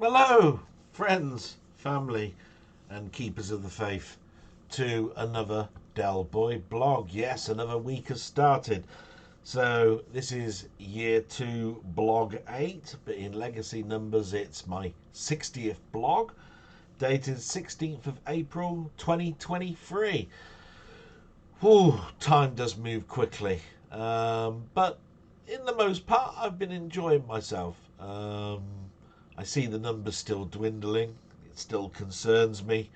Hello, friends, family, and keepers of the faith, to another Del Boy blog. Yes, another week has started. So this is year 2, blog 8, but in legacy numbers, it's my 60th blog, dated 16th of April 2023. Whew, time does move quickly, but in the most part, I've been enjoying myself. I see the numbers still dwindling. It still concerns me.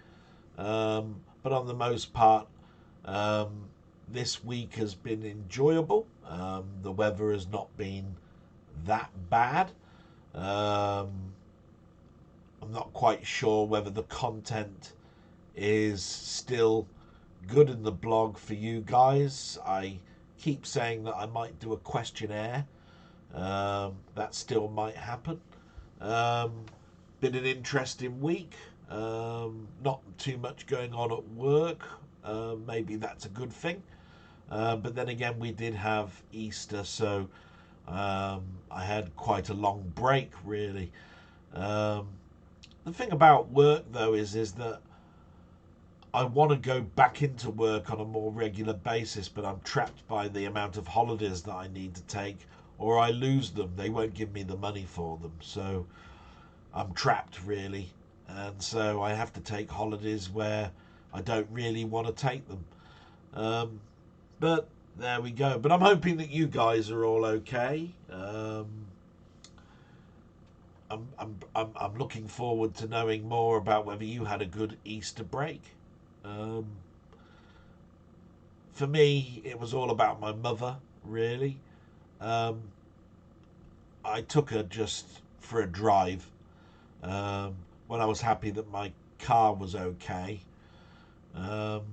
But on the most part, um, this week has been enjoyable. The weather has not been that bad. Um, I'm not quite sure whether the content is still good in the blog for you guys. I keep saying that I might do a questionnaire. That still might happen. Um, Been an interesting week. Not too much going on at work. Maybe that's a good thing. But then again, we did have Easter, so I had quite a long break, really. Um, the thing about work, though, is that I want to go back into work on a more regular basis, but I'm trapped by the amount of holidays that I need to take, or I lose them. They won't give me the money for them, so I'm trapped, really. And so I have to take holidays where I don't really want to take them. But there we go. But I'm hoping that you guys are all okay. I'm looking forward to knowing more about whether you had a good Easter break. Um, for me, it was all about my mother, really. Um, I took her just for a drive when I was happy that my car was okay. Um,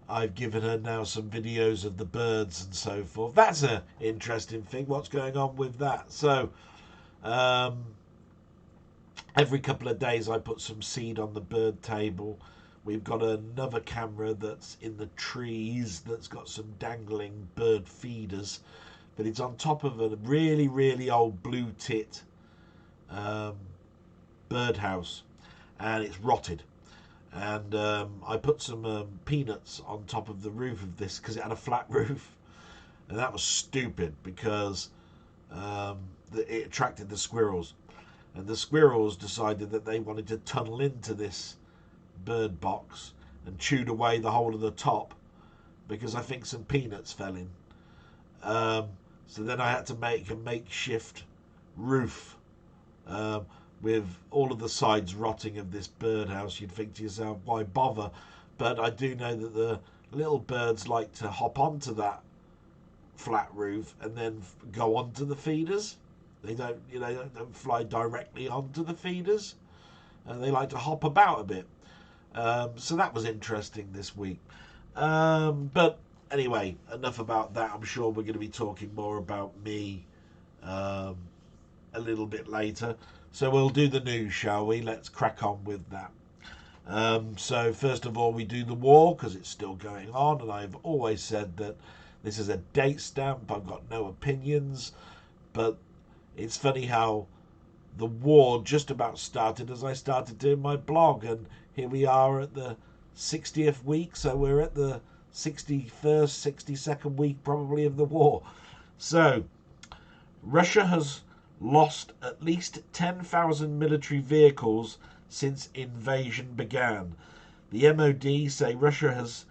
I've given her now some videos of the birds and so forth. That's an interesting thing. What's going on with that? So, um, every couple of days I put some seed on the bird table. We've got another camera that's in the trees that's got some dangling bird feeders, but it's on top of a really, really old blue tit um, birdhouse, and it's rotted. And I put some peanuts on top of the roof of this because it had a flat roof, and that was stupid because it attracted the squirrels, and the squirrels decided that they wanted to tunnel into this bird box and chewed away the whole of the top because I think some peanuts fell in. Um, so then I had to make a makeshift roof um, with all of the sides rotting of this birdhouse. You'd think to yourself, why bother? But I do know that the little birds like to hop onto that flat roof and then go onto the feeders. They don't, don't fly directly onto the feeders, and they like to hop about a bit. So that was interesting this week. But anyway, enough about that. I'm sure we're going to be talking more about me um, a little bit later. So we'll do the news, shall we? Let's crack on with that. So first of all, we do the war because it's still going on, and I've always said that this is a date stamp. I've got no opinions, but it's funny how the war just about started as I started doing my blog, and here we are at the 60th week, so we're at the 61st, 62nd week probably of the war. So Russia has lost at least 10,000 military vehicles since invasion began. The MOD say Russia has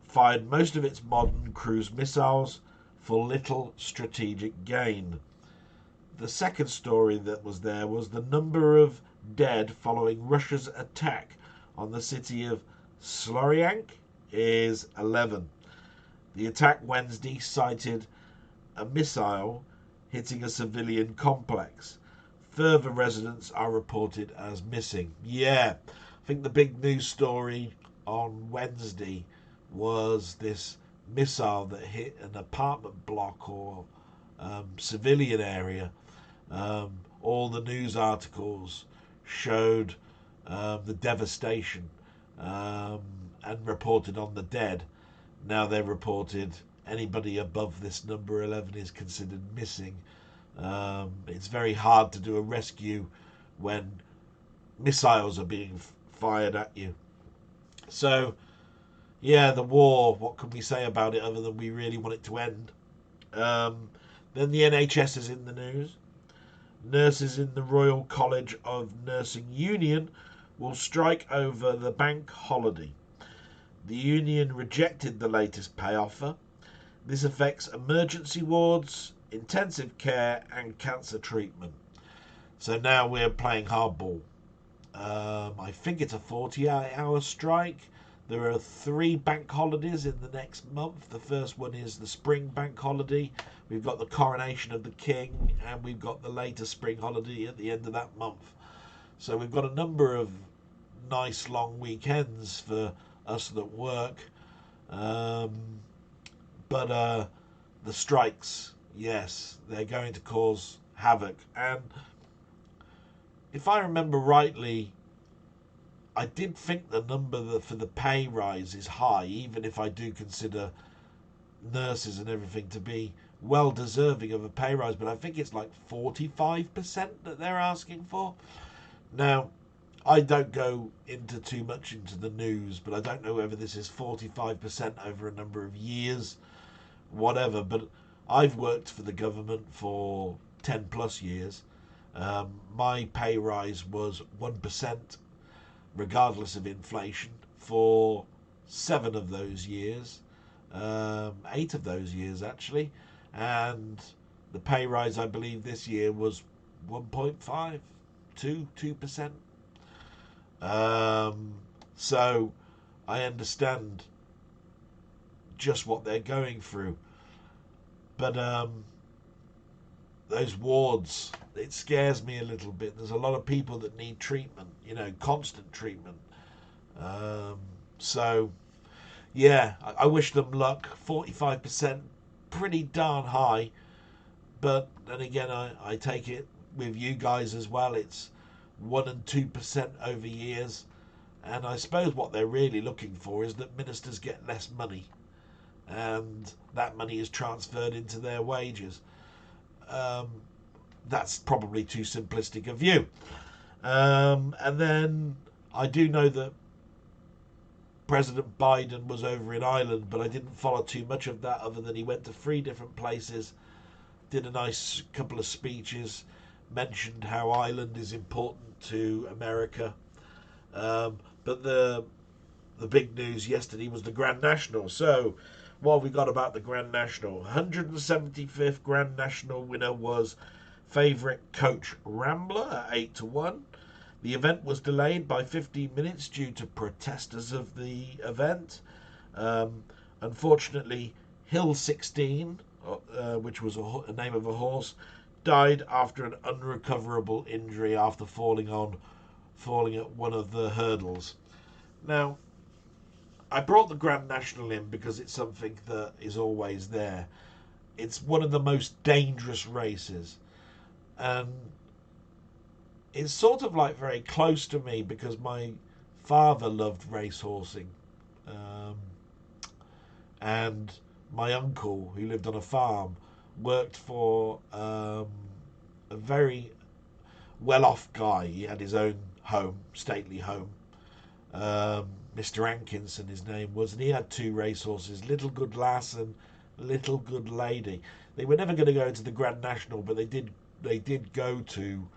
fired most of its modern cruise missiles for little strategic gain. The second story that was there was the number of dead following Russia's attack on the city of Sloryansk is 11. The attack Wednesday cited a missile hitting a civilian complex. Further residents are reported as missing. Yeah, I think the big news story on Wednesday was this missile that hit an apartment block or civilian area. All the news articles showed the devastation and reported on the dead. Now they reported anybody above this number 11 is considered missing. It's very hard to do a rescue when missiles are being fired at you. So, yeah, the war, what can we say about it other than we really want it to end? Then the NHS is in the news. Nurses in the Royal College of Nursing Union will strike over the bank holiday. The union rejected the latest pay offer. This affects emergency wards, intensive care, and cancer treatment. So now we're playing hardball. I think it's a 48-hour strike. There are 3 bank holidays in the next month. The first one is the spring bank holiday. We've got the coronation of the king, and we've got the later spring holiday at the end of that month. So we've got a number of nice long weekends for us that work. But the strikes, yes, they're going to cause havoc. And if I remember rightly, I did think the number for the pay rise is high, even if I do consider nurses and everything to be well deserving of a pay rise. But I think it's like 45% that they're asking for. Now, I don't go into too much into the news, but I don't know whether this is 45% over a number of years, whatever. But I've worked for the government for 10 plus years. My pay rise was 1%, regardless of inflation, for 7 of those years, 8 of those years actually, and the pay rise I believe this year was 1.5, 2%. So I understand just what they're going through, but those wards, it scares me a little bit. There's a lot of people that need treatment, constant treatment. So, yeah, I wish them luck. 45%, pretty darn high. But then again, I take it with you guys as well. It's 1 and 2% over years. And I suppose what they're really looking for is that ministers get less money. And that money is transferred into their wages. That's probably too simplistic a view. And then I do know that President Biden was over in Ireland, but I didn't follow too much of that other than he went to 3 different places, did a nice couple of speeches, mentioned how Ireland is important to America. But the big news yesterday was the Grand National. So what have we got about the Grand National? 175th Grand National winner was favourite Coach Rambler at 8-1. The event was delayed by 15 minutes due to protesters of the event. Unfortunately, Hill 16, which was a name of a horse, died after an unrecoverable injury after falling at one of the hurdles. Now, I brought the Grand National in because it's something that is always there. It's one of the most dangerous races, and it's sort of like very close to me because my father loved racehorsing, and my uncle, who lived on a farm, worked for a very well-off guy. He had his own home, stately home. Mr. Ankinson, his name was, and he had 2 racehorses, Little Good Lass and Little Good Lady. They were never going to go into the Grand National, but they did go to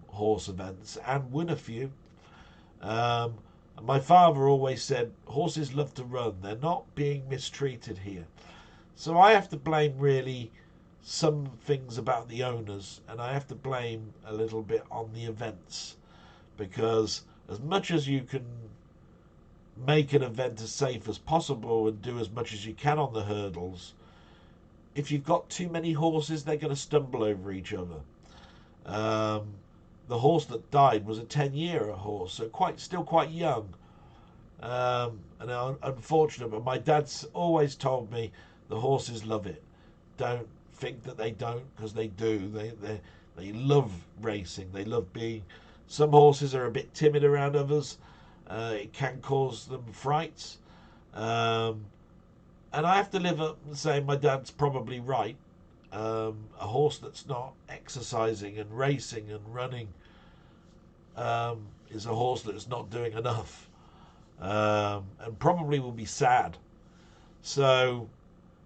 horse events and win a few. My father always said horses love to run. They're not being mistreated here. So I have to blame really some things about the owners, and I have to blame a little bit on the events, because as much as you can make an event as safe as possible and do as much as you can on the hurdles, if you've got too many horses, they're going to stumble over each other. The horse that died was a 10-year horse, so still quite young. And unfortunate, but my dad's always told me the horses love it. Don't think that they don't, because they do. They love racing. They love being. Some horses are a bit timid around others. It can cause them frights. And I have to live up and say my dad's probably right. A horse that's not exercising and racing and running is a horse that's not doing enough, and probably will be sad. So,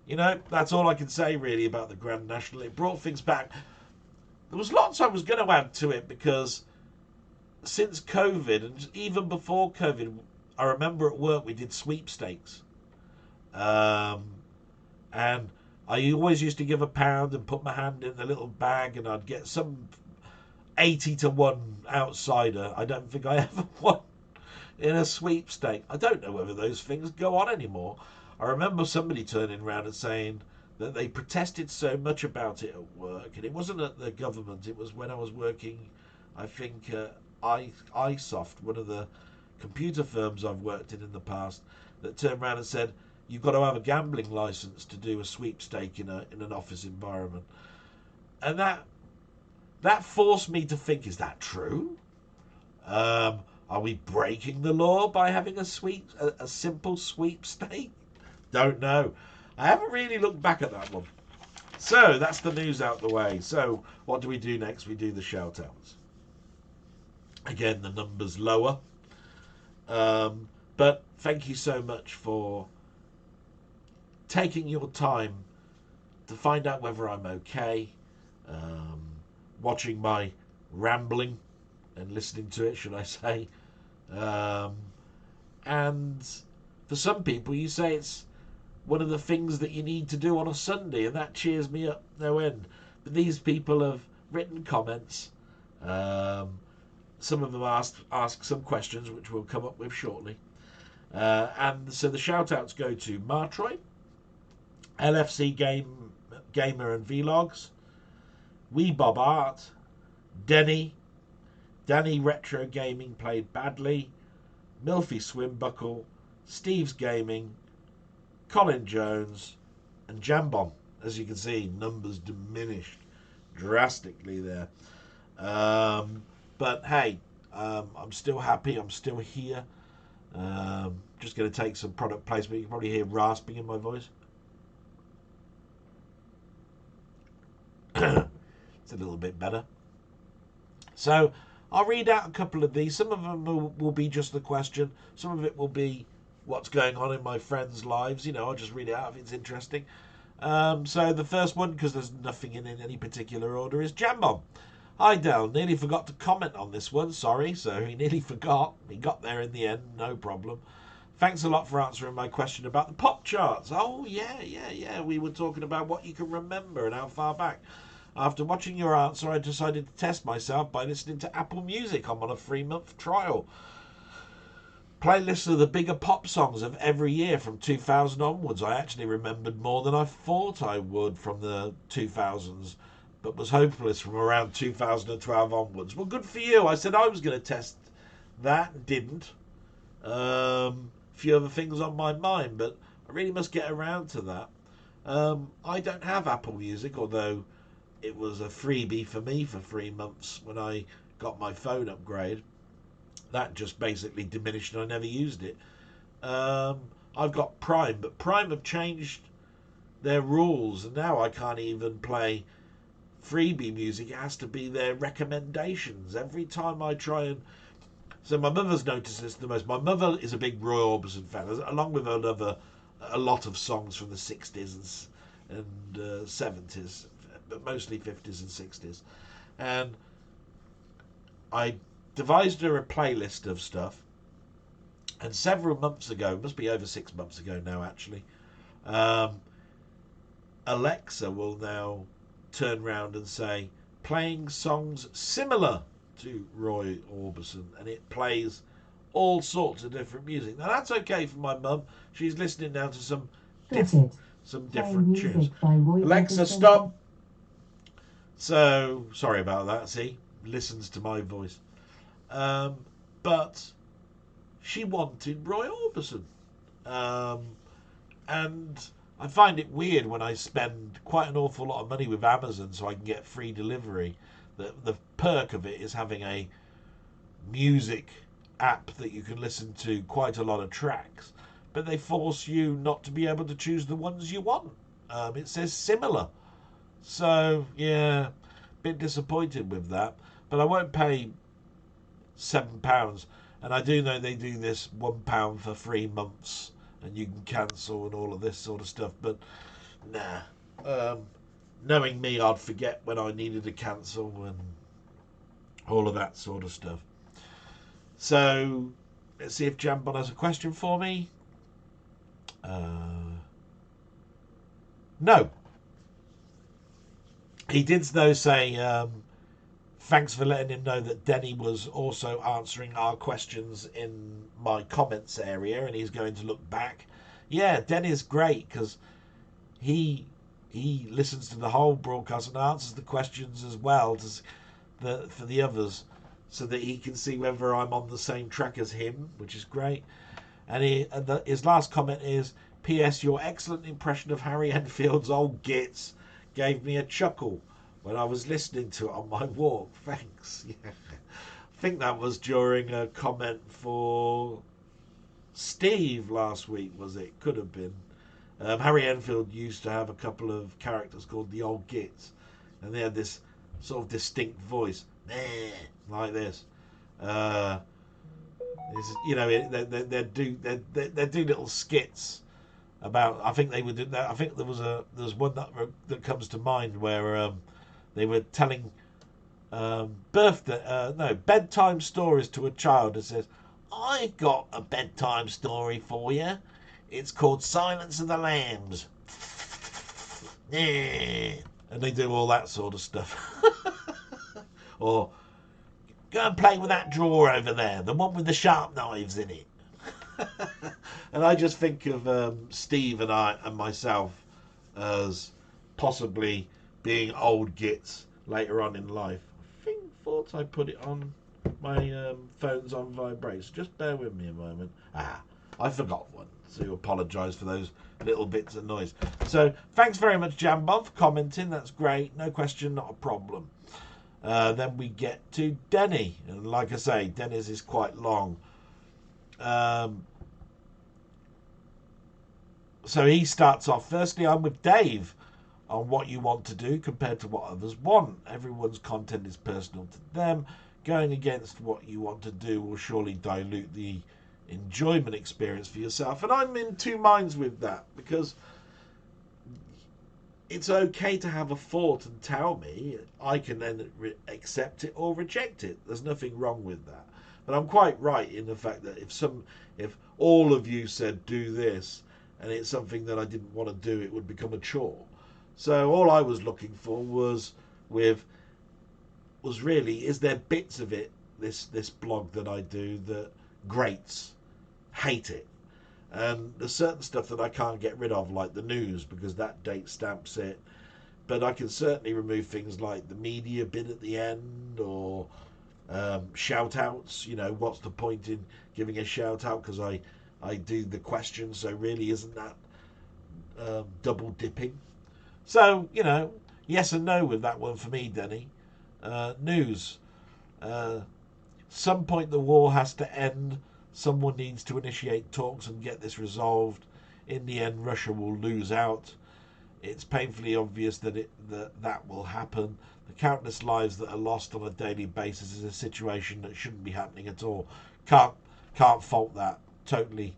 that's all I can say really about the Grand National. It brought things back. There was lots I was going to add to it because since COVID, and even before COVID, I remember at work we did sweepstakes. Um, and I always used to give £1 and put my hand in the little bag, and I'd get some 80-1 outsider. I don't think I ever won in a sweepstake. I don't know whether those things go on anymore. I remember somebody turning around and saying that they protested so much about it at work, and it wasn't at the government, it was when I was working, I think, iSoft, one of the computer firms I've worked in the past, that turned around and said, you've got to have a gambling license to do a sweepstake in an office environment. And that forced me to think, is that true? Are we breaking the law by having a simple sweepstake? Don't know. I haven't really looked back at that one. So that's the news out the way. So what do we do next? We do the shout outs. Again, the number's lower. But thank you so much for taking your time to find out whether I'm okay, watching my rambling and listening to it, should I say. And for some people, you say it's one of the things that you need to do on a Sunday, and that cheers me up no end. But these people have written comments. Some of them ask some questions, which we'll come up with shortly. And so the shout-outs go to Martroy, LFC Gamer and Vlogs, Wee Bob Art, Danny Retro Gaming Played Badly, Milfy Swimbuckle, Steve's Gaming, Colin Jones, and Jambon. As you can see, numbers diminished drastically there. But hey, I'm still happy. I'm still here. Just going to take some product placement. You can probably hear rasping in my voice. It's a little bit better. So I'll read out a couple of these. Some of them will be just the question. Some of it will be what's going on in my friends' lives. I'll just read it out if it's interesting. So the first one, because there's nothing in any particular order, is Jambon. Hi Del, nearly forgot to comment on this one. Sorry, so he nearly forgot. He got there in the end, no problem. Thanks a lot for answering my question about the pop charts. Oh, yeah. We were talking about what you can remember and how far back. After watching your answer, I decided to test myself by listening to Apple Music. I'm on a 3-month trial. Playlists of the bigger pop songs of every year from 2000 onwards. I actually remembered more than I thought I would from the 2000s, but was hopeless from around 2012 onwards. Well, good for you. I said I was going to test that and didn't. A few other things on my mind, but I really must get around to that. I don't have Apple Music, although it was a freebie for me for 3 months when I got my phone upgrade. That just basically diminished and I never used it. I've got Prime, but Prime have changed their rules, and now I can't even play freebie music. It has to be their recommendations. Every time I try and... So my mother's noticed this the most. My mother is a big Roy Orbison fan, along with a lot of songs from the 60s and 70s, but mostly 50s and 60s. And I devised her a playlist of stuff, and several months ago, must be over 6 months ago now actually, Alexa will now turn round and say, playing songs similar to Roy Orbison, and it plays all sorts of different music. Now that's okay for my mum. She's listening now to some different tunes. Alexa, stop. So sorry about that. See, listens to my voice. But she wanted Roy Orbison, and I find it weird when I spend quite an awful lot of money with Amazon so I can get free delivery. The perk of it is having a music app that you can listen to quite a lot of tracks, but they force you not to be able to choose the ones you want. It says similar. So, yeah, a bit disappointed with that. But I won't pay £7. And I do know they do this £1 for 3 months, and you can cancel and all of this sort of stuff. But nah, knowing me, I'd forget when I needed to cancel and all of that sort of stuff. So let's see if Jambon has a question for me. No. He did though say thanks for letting him know that Denny was also answering our questions in my comments area, and he's going to look back. Yeah, Denny's great because he listens to the whole broadcast and answers the questions as well for the others, so that he can see whether I'm on the same track as him, which is great. And his last comment is, P.S. Your excellent impression of Harry Enfield's old gits gave me a chuckle when I was listening to it on my walk. Thanks. Yeah. I think that was during a comment for Steve last week, was it? Could have been. Harry Enfield used to have a couple of characters called the Old Gits, and they had this sort of distinct voice, like this. You know, they do little skits about. I think they would do that. I think there's one that comes to mind where they were telling bedtime stories to a child, and says, "I've got a bedtime story for you. It's called Silence of the Lambs." And they do all that sort of stuff. Or, go and play with that drawer over there, the one with the sharp knives in it. And I just think of Steve and myself as possibly being old gits later on in life. I thought I put it on my phone's on vibrate, so just bear with me a moment. I forgot one, so apologise for those little bits of noise. So thanks very much, Jambon, for commenting. That's great. No question, not a problem. Then we get to Denny, and like I say, Denny's is quite long. So he starts off, firstly, I'm with Dave on what you want to do compared to what others want. Everyone's content is personal to them. Going against what you want to do will surely dilute the enjoyment experience for yourself. And I'm in two minds with that, because it's okay to have a thought and tell me. I can then accept it or reject it. There's nothing wrong with that. But I'm quite right in the fact that if all of you said do this and it's something that I didn't want to do, it would become a chore. So all I was looking for was really, is there bits of it, this blog that I do, that grates, hate it. And there's certain stuff that I can't get rid of, like the news, because that date stamps it. But I can certainly remove things like the media bit at the end, or shout outs. You know, what's the point in giving a shout out, because I do the question, so really isn't that double dipping? So, you know, yes and no with that one for me, Denny. News. Some point the war has to end. Someone needs to initiate talks and get this resolved. In the end, Russia will lose out. It's painfully obvious that will happen. The countless lives that are lost on a daily basis is a situation that shouldn't be happening at all. Can't fault that. Totally.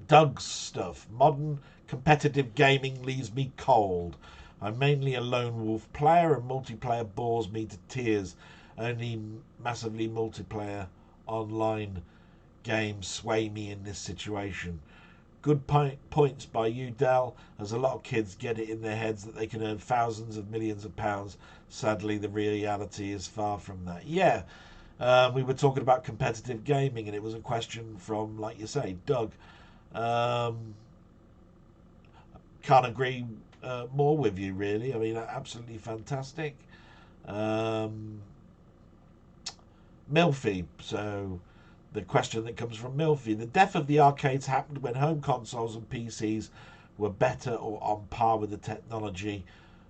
Doug's stuff. Modern competitive gaming leaves me cold. I'm mainly a lone wolf player, and multiplayer bores me to tears. Only massively multiplayer online games sway me in this situation. Good points by you, Dal, as a lot of kids get it in their heads that they can earn thousands of millions of pounds. Sadly, the reality is far from that. Yeah, we were talking about competitive gaming, and it was a question from, like you say, Doug. Can't agree more with you, really. I mean, absolutely fantastic. Milfy, so the question that comes from Milfy: the death of the arcades happened when home consoles and PCs were better or on par with the technology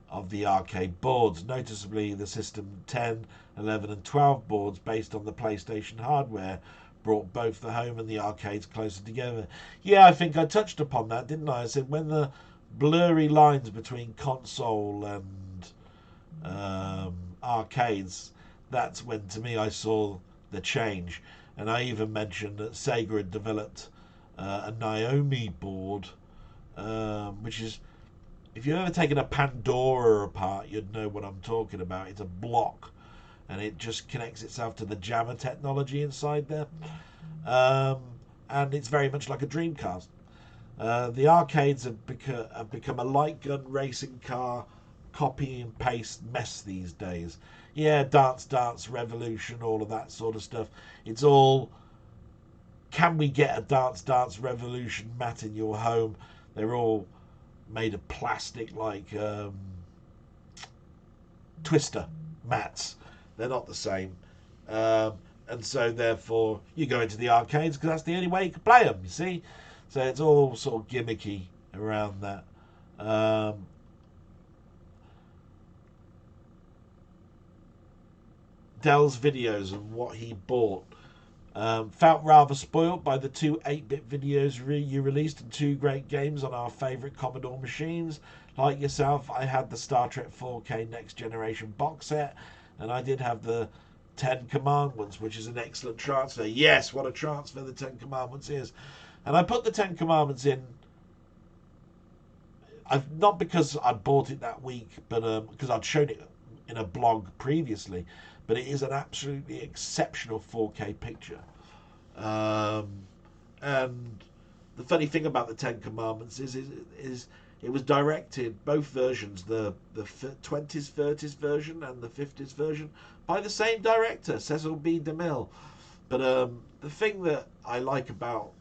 of the arcade boards. Noticeably, the System 10, 11 and 12 boards based on the PlayStation hardware brought both the home and the arcades closer together. Yeah, I think I touched upon that, didn't I? I said when the blurry lines between console and arcades, that's when to me I saw the change. And I even mentioned that Sega had developed a Naomi board, which is, if you've ever taken a Pandora apart, you'd know what I'm talking about. It's a block, and it just connects itself to the jammer technology inside there. Um, and it's very much like a Dreamcast. The arcades have become a light gun racing car copy and paste mess these days. Yeah, Dance Revolution, all of that sort of stuff. It's all, can we get a Dance Revolution mat in your home? They're all made of plastic, like Twister mats. They're not the same. And so therefore you go into the arcades because that's the only way you can play them, you see. So it's all sort of gimmicky around that. Dell's videos and what he bought. Felt rather spoilt by the two 8-bit videos you released and two great games on our favourite Commodore machines. Like yourself, I had the Star Trek 4K Next Generation box set, and I did have the Ten Commandments, which is an excellent transfer. Yes, what a transfer the Ten Commandments is. And I put the Ten Commandments in, not because I bought it that week, but because I'd shown it in a blog previously. But it is an absolutely exceptional 4K picture. And the funny thing about the Ten Commandments is it was directed, both versions, the 20s, 30s version and the 50s version, by the same director, Cecil B. DeMille. But the thing that I like about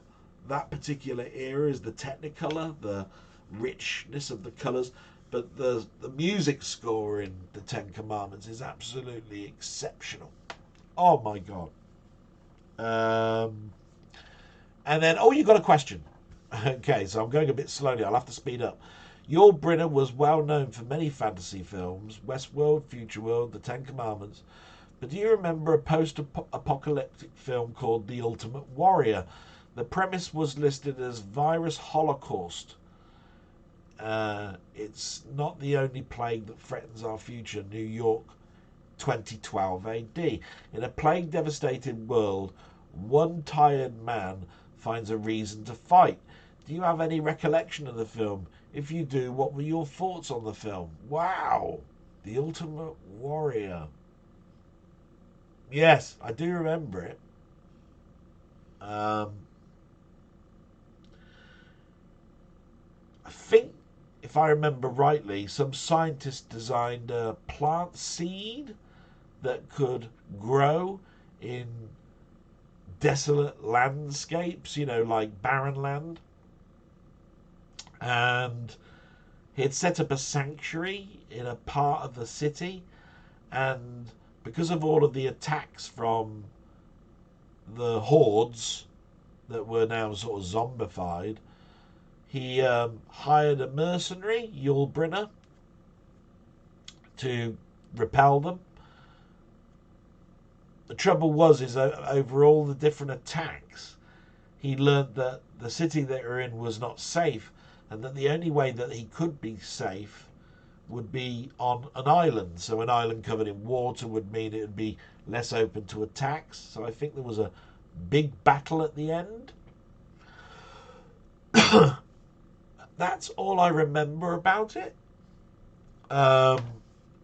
that particular era is the Technicolor, the richness of the colours. But the music score in the Ten Commandments is absolutely exceptional. Oh my god. And then, oh, you got a question. Okay, so I'm going a bit slowly. I'll have to speed up. Yul Brynner was well known for many fantasy films, Westworld, Future World, The Ten Commandments. But do you remember a post-apocalyptic film called The Ultimate Warrior? The premise was listed as Virus Holocaust. It's not the only plague that threatens our future. New York, 2012 AD. In a plague-devastated world, one tired man finds a reason to fight. Do you have any recollection of the film? If you do, what were your thoughts on the film? Wow! The Ultimate Warrior. Yes, I do remember it. I think, if I remember rightly, some scientists designed a plant seed that could grow in desolate landscapes, like barren land. And he had set up a sanctuary in a part of the city, and because of all of the attacks from the hordes that were now sort of zombified, he hired a mercenary, Yul Brynner, to repel them. The trouble is over all the different attacks, he learned that the city they were in was not safe, and that the only way that he could be safe would be on an island. So an island covered in water would mean it would be less open to attacks. So I think there was a big battle at the end. That's all I remember about it.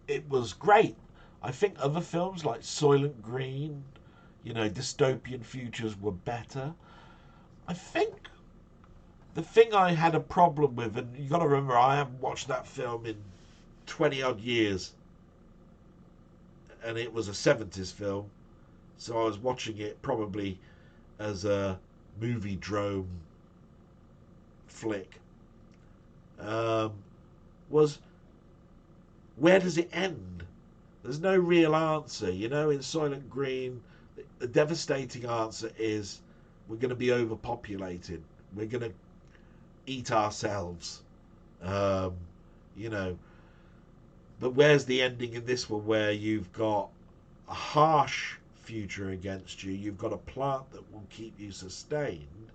It was great. I think other films like Soylent Green, dystopian futures were better. I think the thing I had a problem with, and you got to remember, I haven't watched that film in 20 odd years, and it was a 70s film, so I was watching it probably as a movie drome flick. Was, where does it end? There's no real answer. In Soylent Green, the devastating answer is we're going to be overpopulated. We're going to eat ourselves. But where's the ending in this one, where you've got a harsh future against you? You've got a plant that will keep you sustained,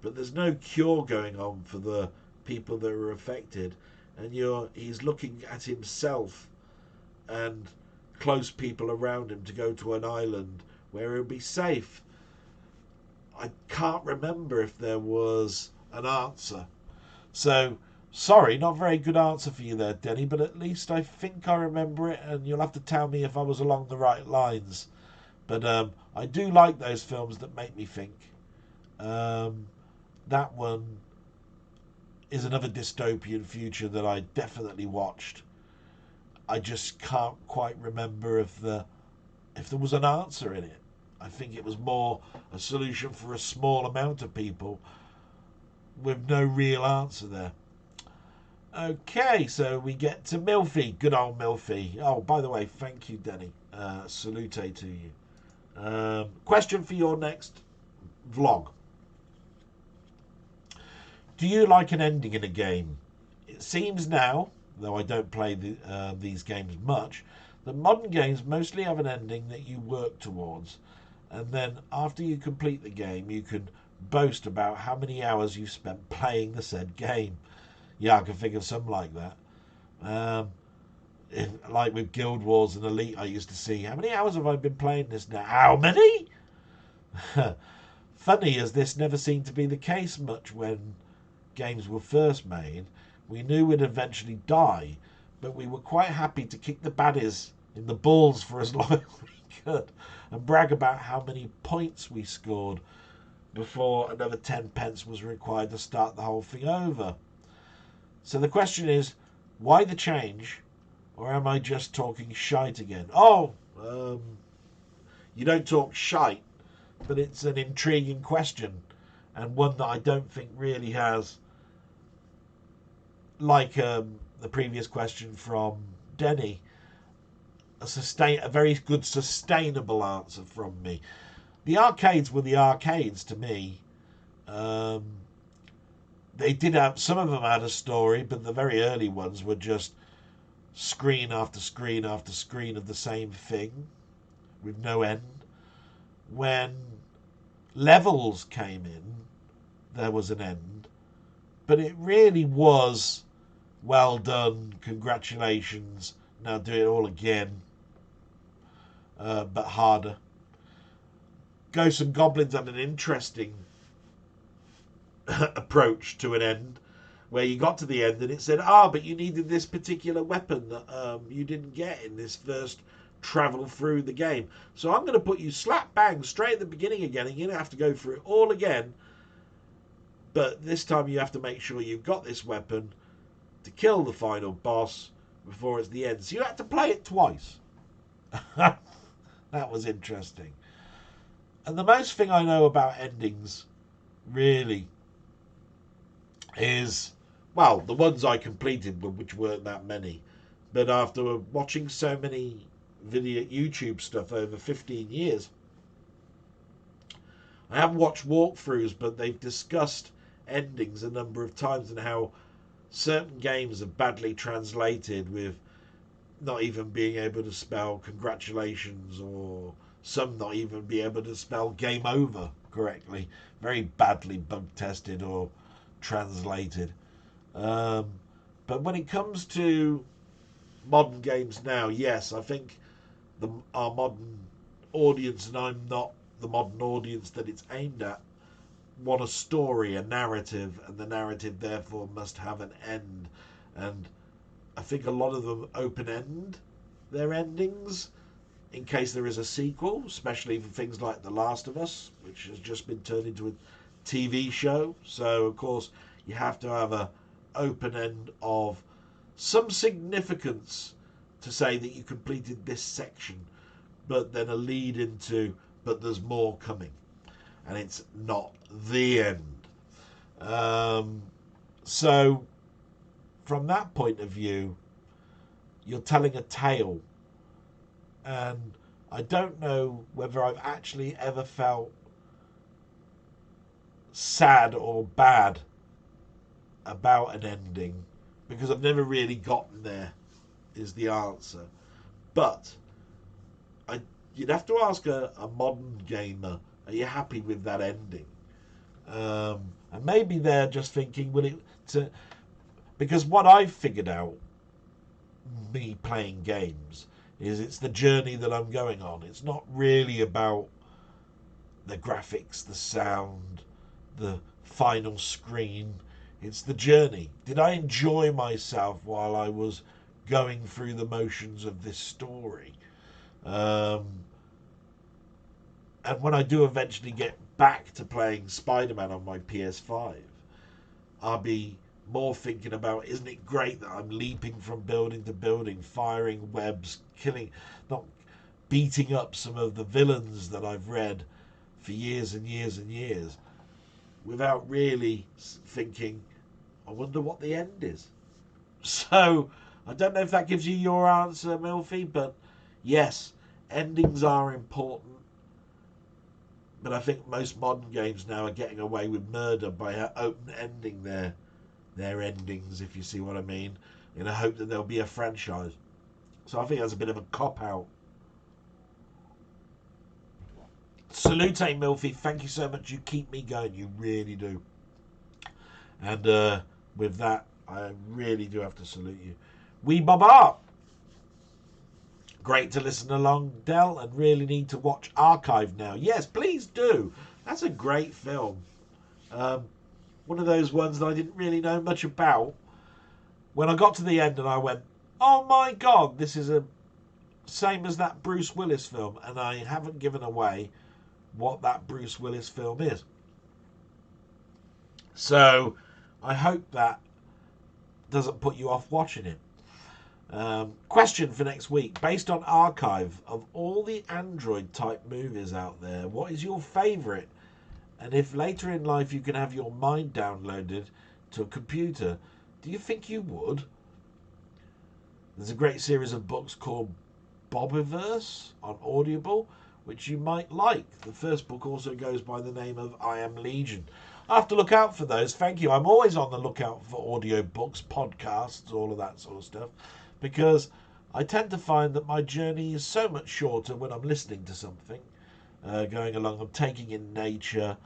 but there's no cure going on for the people that are affected, and he's looking at himself and close people around him to go to an island where he would be safe. I can't remember if there was an answer. So, sorry, not very good answer for you there, Denny, but at least I think I remember it, and you'll have to tell me if I was along the right lines. But I do like those films that make me think. That one is another dystopian future that I definitely watched. I just can't quite remember if there was an answer in it. I think it was more a solution for a small amount of people with no real answer there. Okay, so we get to Milfy. Good old Milfy. Oh, by the way, thank you, Denny. Salute to you. Question for your next vlog. Do you like an ending in a game? It seems now, though I don't play these games much, that modern games mostly have an ending that you work towards, and then after you complete the game, you can boast about how many hours you've spent playing the said game. Yeah, I can think of some like that. Like with Guild Wars and Elite, I used to see, how many hours have I been playing this now? How many? Funny as this never seemed to be the case much when games were first made. We knew we'd eventually die, but we were quite happy to kick the baddies in the balls for as long as we could and brag about how many points we scored before another 10 pence was required to start the whole thing over. So the question is, why the change, or am I just talking shite again? Oh, you don't talk shite, but it's an intriguing question, and one that I don't think really has, like the previous question from Denny, a very good sustainable answer from me. The arcades were the arcades to me. They did have, some of them had a story, but the very early ones were just screen after screen after screen of the same thing with no end. When levels came in, there was an end, but it really was well done, congratulations, now do it all again, but harder. Ghosts and Goblins had an interesting approach to an end, where you got to the end and it said, but you needed this particular weapon that you didn't get in this first travel through the game. So I'm going to put you slap bang straight at the beginning again, and you're going to have to go through it all again. But this time you have to make sure you've got this weapon to kill the final boss before it's the end. So you had to play it twice. That was interesting. And the most thing I know about endings, really, is, well, the ones I completed, which weren't that many. But after watching so many YouTube stuff over 15 years, I haven't watched walkthroughs, but they've discussed endings a number of times and how certain games are badly translated, with not even being able to spell congratulations, or some not even be able to spell game over correctly. Very badly bug tested or translated. But when it comes to modern games now, yes, I think our modern audience, and I'm not the modern audience that it's aimed at, want a story, a narrative, and the narrative therefore must have an end. And I think a lot of them open end their endings in case there is a sequel, especially for things like The Last of Us, which has just been turned into a TV show. So of course you have to have a open end of some significance to say that you completed this section, but then a lead into, but there's more coming, and it's not the end. So from that point of view, you're telling a tale, and I don't know whether I've actually ever felt sad or bad about an ending, because I've never really gotten there, is the answer. But you'd have to ask a modern gamer, are you happy with that ending? And maybe they're just thinking, because what I've figured out, me playing games, is it's the journey that I'm going on. It's not really about the graphics, the sound, the final screen. It's the journey. Did I enjoy myself while I was going through the motions of this story? Um, and when I do eventually get back to playing Spider-Man on my PS5, I'll be more thinking about, isn't it great that I'm leaping from building to building, firing webs, killing, not beating up some of the villains that I've read for years and years and years, without really thinking, I wonder what the end is. So, I don't know if that gives you your answer, Milfy, but yes, endings are important. But I think most modern games now are getting away with murder by open-ending their endings, if you see what I mean, in a hope that there'll be a franchise. So I think that's a bit of a cop-out. Salute, Milfy. Thank you so much. You keep me going. You really do. And with that, I really do have to salute you. Wee Baba! Great to listen along, Del, and really need to watch Archive now. Yes, please do. That's a great film. One of those ones that I didn't really know much about. When I got to the end and I went, oh my God, this is a same as that Bruce Willis film, and I haven't given away what that Bruce Willis film is. So I hope that doesn't put you off watching it. Question for next week. Based on Archive, of all the Android type movies out there, what is your favourite? And if later in life you can have your mind downloaded to a computer, do you think you would? There's a great series of books called Bobiverse on Audible, which you might like. The first book also goes by the name of I Am Legion. I have to look out for those. Thank you. I'm always on the lookout for audio books, podcasts, all of that sort of stuff, because I tend to find that my journey is so much shorter when I'm listening to something, going along. I'm taking in nature.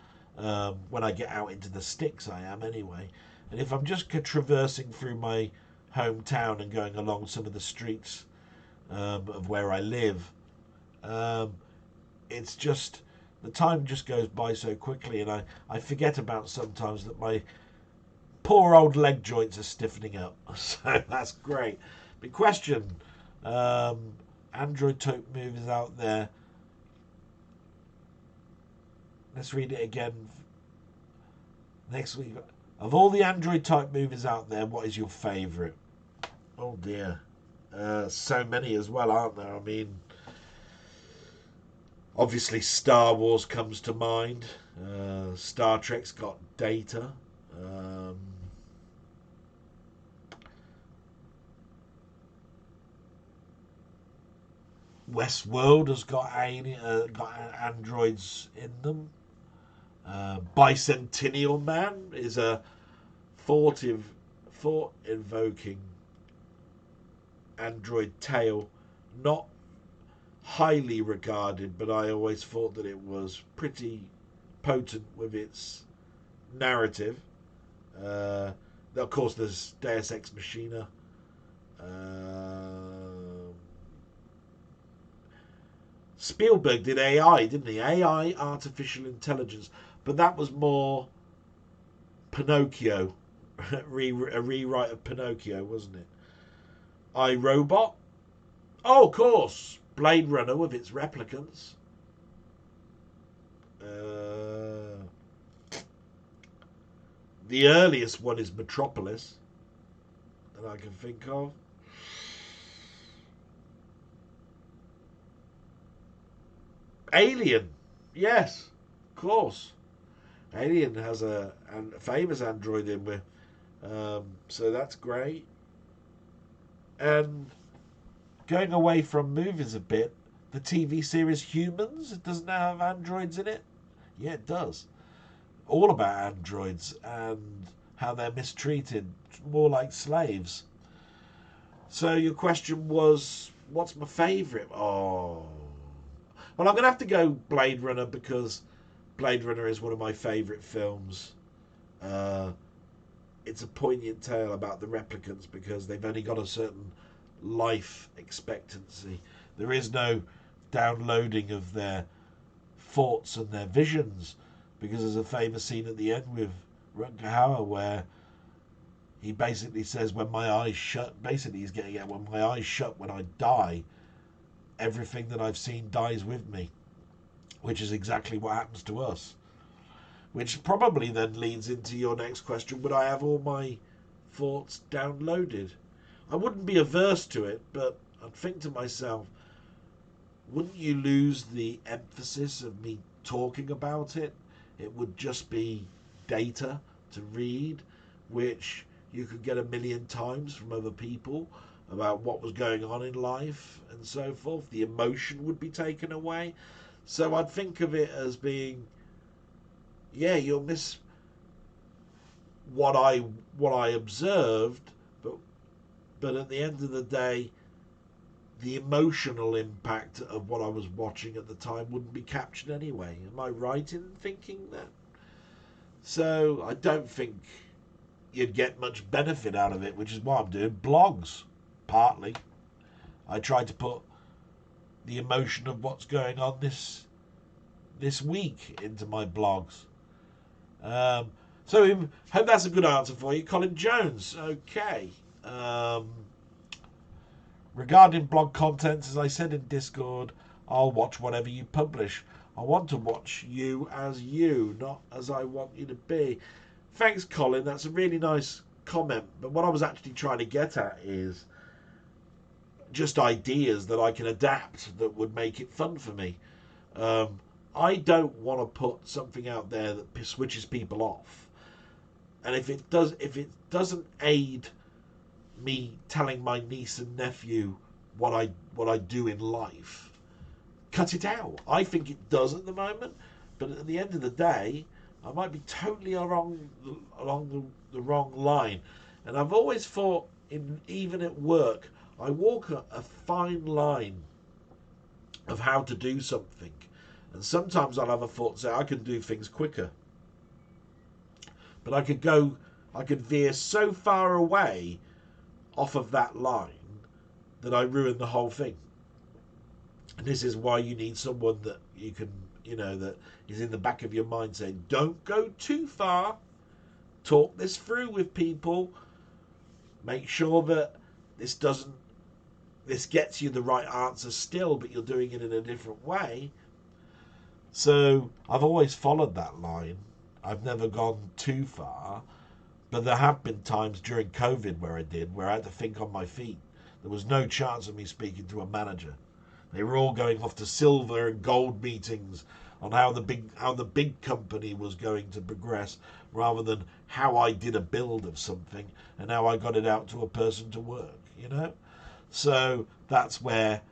When I get out into the sticks, I am anyway. And if I'm just traversing through my hometown and going along some of the streets of where I live, it's just, the time just goes by so quickly, and I forget about sometimes that my poor old leg joints are stiffening up. So that's great. Big question. Android type movies out there. Let's read it again next week. Of all the Android type movies out there, what is your favourite? Oh dear. So many as well, aren't there? I mean, obviously Star Wars comes to mind. Star Trek's got Data. Westworld has got androids in them. Bicentennial Man is a thought-invoking android tale, not highly regarded, but I always thought that it was pretty potent with its narrative. Of course, there's Deus Ex Machina. Spielberg did AI, didn't he? AI, artificial intelligence, but that was more Pinocchio, a rewrite of Pinocchio, wasn't it? I, Robot. Oh, of course, Blade Runner with its replicants. The earliest one is Metropolis that I can think of. Alien, yes, of course. Alien has a famous android in with, so that's great. And going away from movies a bit, the TV series Humans, it doesn't have androids in it. Yeah, it does. All about androids and how they're mistreated, more like slaves. So your question was, what's my favourite? Oh, well, I'm going to have to go Blade Runner, because Blade Runner is one of my favourite films. It's a poignant tale about the replicants because they've only got a certain life expectancy. There is no downloading of their thoughts and their visions, because there's a famous scene at the end with Rutger Hauer where he basically says, when my eyes shut, basically he's getting at, when my eyes shut, when I die, everything that I've seen dies with me, which is exactly what happens to us. Which probably then leads into your next question: would I have all my thoughts downloaded? I wouldn't be averse to it, but I'd think to myself, wouldn't you lose the emphasis of me talking about it? It would just be data to read, which you could get a million times from other people about what was going on in life and so forth. The emotion would be taken away. So I'd think of it as being, yeah, you'll miss what I observed, but at the end of the day, the emotional impact of what I was watching at the time wouldn't be captured anyway. Am I right in thinking that? So I don't think you'd get much benefit out of it, which is why I'm doing blogs, partly. I try to put the emotion of what's going on this week into my blogs. So hope that's a good answer for you, Colin Jones. Okay. Regarding blog content, as I said in Discord, I'll watch whatever you publish. I want to watch you as you, not as I want you to be. Thanks, Colin. That's a really nice comment. But what I was actually trying to get at is just ideas that I can adapt that would make it fun for me. I don't want to put something out there that switches people off. And if it doesn't aid me telling my niece and nephew what I do in life, cut it out. I think it does at the moment, but at the end of the day, I might be totally along the wrong line. And I've always thought, even at work, I walk a fine line of how to do something. And sometimes I'll have a thought, say, I can do things quicker. But I could veer so far away off of that line that I ruin the whole thing. And this is why you need someone that you can, that is in the back of your mind saying, don't go too far. Talk this through with people. Make sure that this gets you the right answer still, but you're doing it in a different way. So I've always followed that line. I've never gone too far. But there have been times during COVID where I had to think on my feet. There was no chance of me speaking to a manager. They were all going off to silver and gold meetings on how the big company was going to progress, rather than how I did a build of something and how I got it out to a person to work, So that's where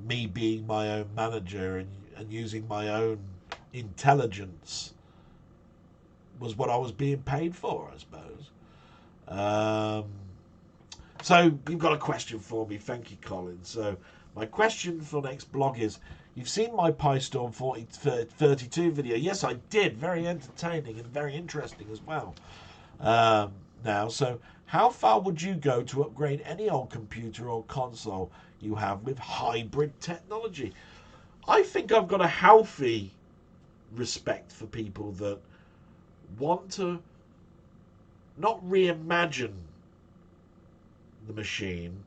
me being my own manager and using my own intelligence was what I was being paid for, I suppose. So you've got a question for me. Thank you, Colin. So my question for next blog is, you've seen my PyStorm 32 video. Yes, I did. Very entertaining and very interesting as well. Now, so how far would you go to upgrade any old computer or console you have with hybrid technology? I think I've got a healthy respect for people that want to not reimagine the machine,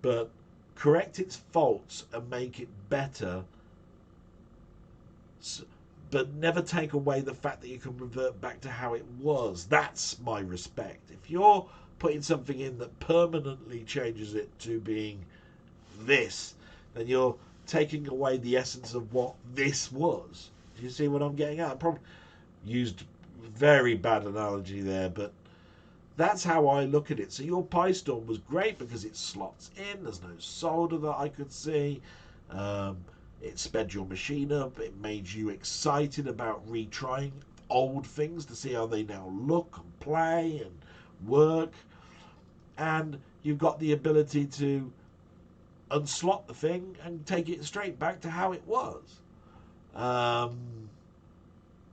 but correct its faults and make it better, but never take away the fact that you can revert back to how it was. That's my respect. If you're putting something in that permanently changes it to being this, then you're taking away the essence of what this was. Do you see what I'm getting at? I probably used very bad analogy there, but that's how I look at it. So your PyStorm was great because it slots in. There's no solder that I could see. It sped your machine up. It made you excited about retrying old things to see how they now look and play and work. And you've got the ability to unslot the thing and take it straight back to how it was.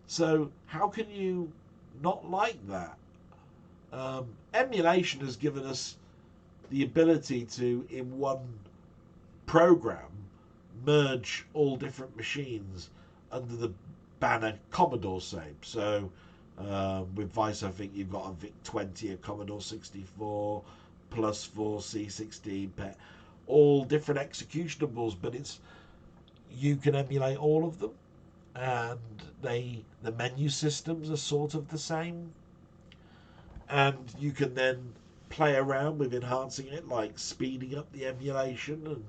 So how can you not like that? Emulation has given us the ability to, in one program, merge all different machines under the banner Commodore same. So with Vice, I think you've got a VIC-20, a Commodore 64, Plus 4, C16, PET, all different executables, but you can emulate all of them, and the menu systems are sort of the same, and you can then play around with enhancing it, like speeding up the emulation. And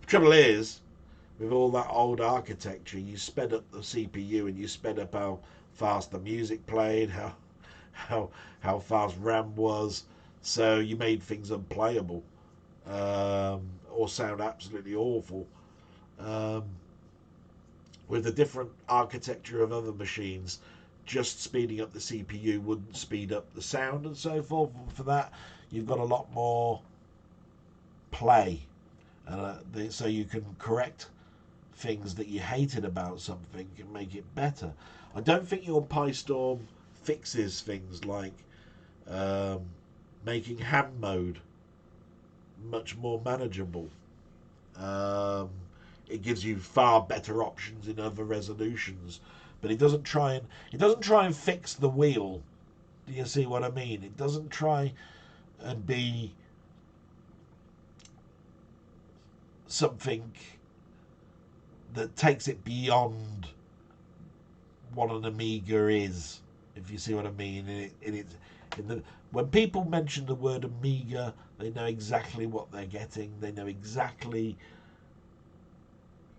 the trouble is, with all that old architecture, you sped up the CPU and you sped up how fast the music played, how fast RAM was, so you made things unplayable, or sound absolutely awful. Um, with the different architecture of other machines, just speeding up the CPU wouldn't speed up the sound and so forth. And for that, you've got a lot more play, so you can correct things that you hated about something and make it better. I don't think your PyStorm fixes things like making ham mode much more manageable. It gives you far better options in other resolutions, but it doesn't try and fix the wheel. Do you see what I mean? It doesn't try and be something that takes it beyond what an Amiga is, if you see what I mean. When people mention the word Amiga, they know exactly what they're getting. They know exactly.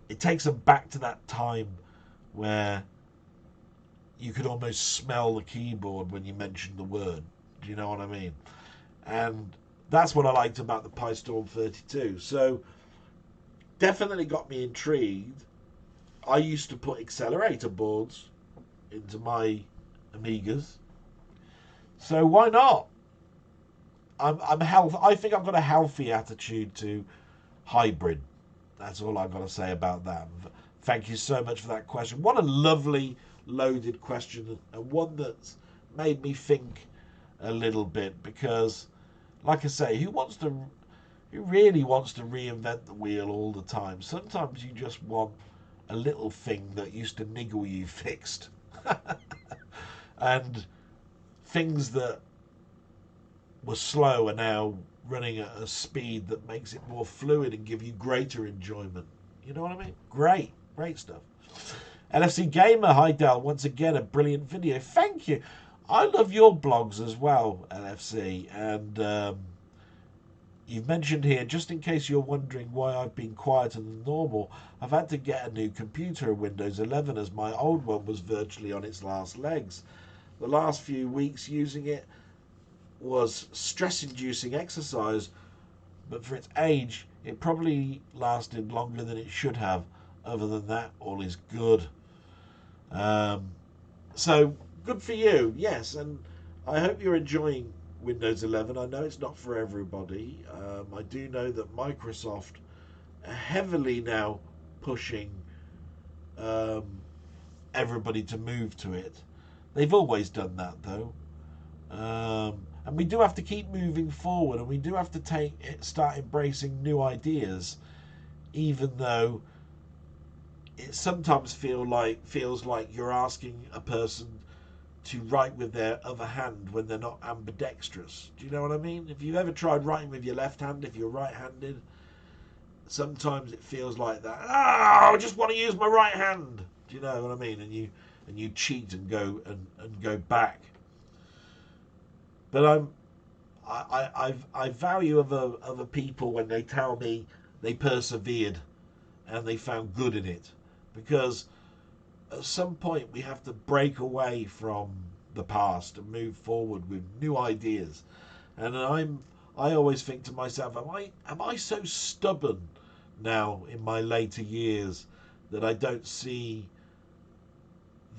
It takes them back to that time where you could almost smell the keyboard when you mentioned the word. Do you know what I mean? And that's what I liked about the PyStorm 32. So definitely got me intrigued. I used to put accelerator boards into my Amigas, so why not? I think I've got a healthy attitude to hybrid. That's all I've got to say about that. Thank you so much for that question. What a lovely loaded question, and one that's made me think a little bit, because like I say, who really wants to reinvent the wheel all the time? Sometimes you just want a little thing that used to niggle you fixed. And things that were slow are now running at a speed that makes it more fluid and give you greater enjoyment. You know what I mean? Great stuff. LFC Gamer, hi Dell, once again a brilliant video. Thank you. I love your blogs as well, LFC, and you've mentioned here, just in case you're wondering why I've been quieter than normal, I've had to get a new computer in Windows 11 as my old one was virtually on its last legs. The last few weeks using it was stress-inducing exercise, but for its age, it probably lasted longer than it should have. Other than that, all is good. So, good for you, yes, and I hope you're enjoying Windows 11. I know it's not for everybody. I do know that Microsoft are heavily now pushing everybody to move to it. They've always done that, though. And we do have to keep moving forward, and we do have to start embracing new ideas, even though it sometimes feels like you're asking a person to write with their other hand when they're not ambidextrous. Do you know what I mean? If you've ever tried writing with your left hand, if you're right-handed, sometimes it feels like that. I just want to use my right hand. Do you know what I mean? And you cheat and go back. But I value other people when they tell me they persevered and they found good in it, because at some point we have to break away from the past and move forward with new ideas. And I always think to myself, am I so stubborn now in my later years that I don't see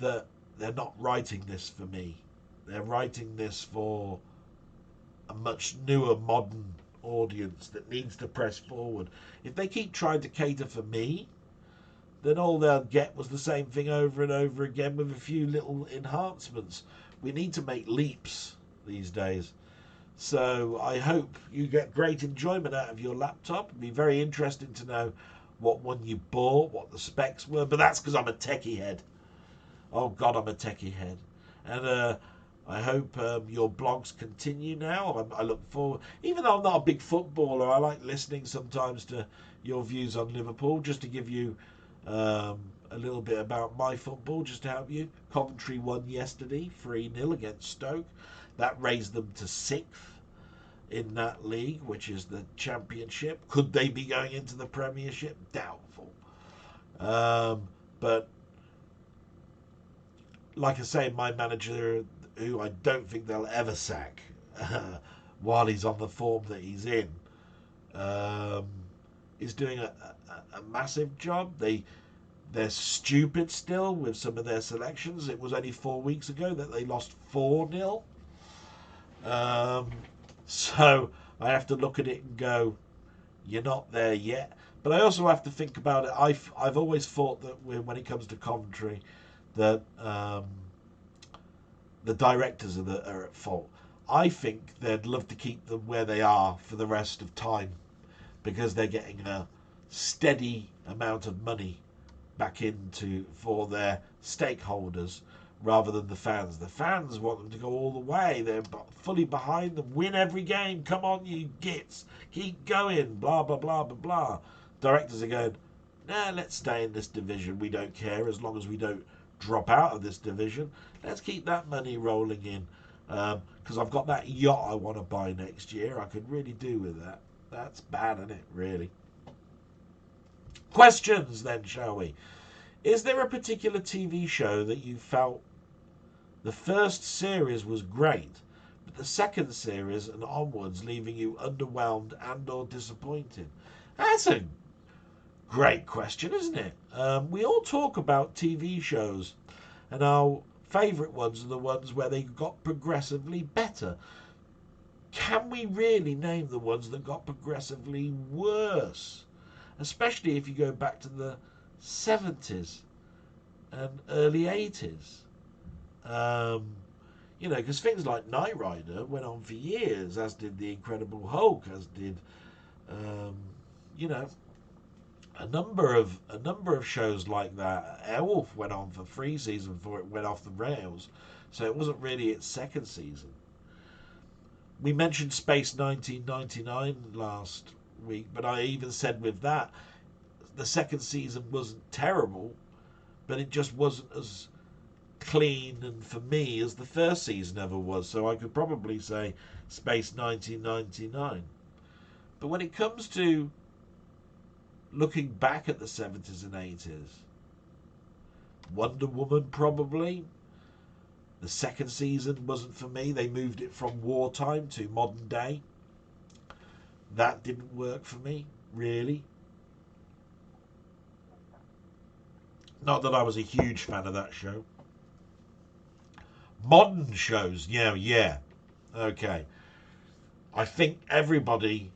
that they're not writing this for me? They're writing this for a much newer, modern audience that needs to press forward. If they keep trying to cater for me, then all they'll get was the same thing over and over again with a few little enhancements. We need to make leaps these days. So I hope you get great enjoyment out of your laptop. It'd be very interesting to know what one you bought, what the specs were, but that's because I'm a techie head. Oh God, I'm a techie head. And I hope your blogs continue now. I look forward, even though I'm not a big footballer, I like listening sometimes to your views on Liverpool, just to give you a little bit about my football, just to help you. Coventry won yesterday, 3-0 against Stoke. That raised them to 6th in that league, which is the Championship. Could they be going into the Premiership? Doubtful. But like I say, my manager, who I don't think they'll ever sack while he's on the form that he's in, is doing a massive job. They're stupid still with some of their selections. It was only 4 weeks ago that they lost 4-0. So I have to look at it and go, you're not there yet. But I also have to think about it. I've always thought that when it comes to Coventry, that the directors are at fault. I think they'd love to keep them where they are for the rest of time, because they're getting a steady amount of money back into for their stakeholders rather than the fans. The fans want them to go all the way. They're fully behind them. Win every game. Come on, you gits. Keep going. Blah, blah, blah, blah, blah. Directors are going, nah, let's stay in this division. We don't care as long as we don't drop out of this division. Let's keep that money rolling in. Because I've got that yacht I want to buy next year. I could really do with that. That's bad, isn't it, really? Questions then, shall we? Is there a particular TV show that you felt the first series was great, but the second series and onwards leaving you underwhelmed and or disappointed? That's a great question, isn't it? We all talk about TV shows, and our favourite ones are the ones where they got progressively better. Can we really name the ones that got progressively worse? Especially if you go back to the 70s and early 80s. Because things like Knight Rider went on for years, as did The Incredible Hulk, as did, a number of shows like that. Airwolf went on for 3 seasons before it went off the rails, so it wasn't really its second season. We mentioned Space 1999 last week, but I even said with that, the second season wasn't terrible, but it just wasn't as clean and for me as the first season ever was. So I could probably say Space 1999. But when it comes to looking back at the 70s and 80s, Wonder Woman probably. The second season wasn't for me. They moved it from wartime to modern day. That didn't work for me, really. Not that I was a huge fan of that show. Modern shows, yeah. Okay. I think everybody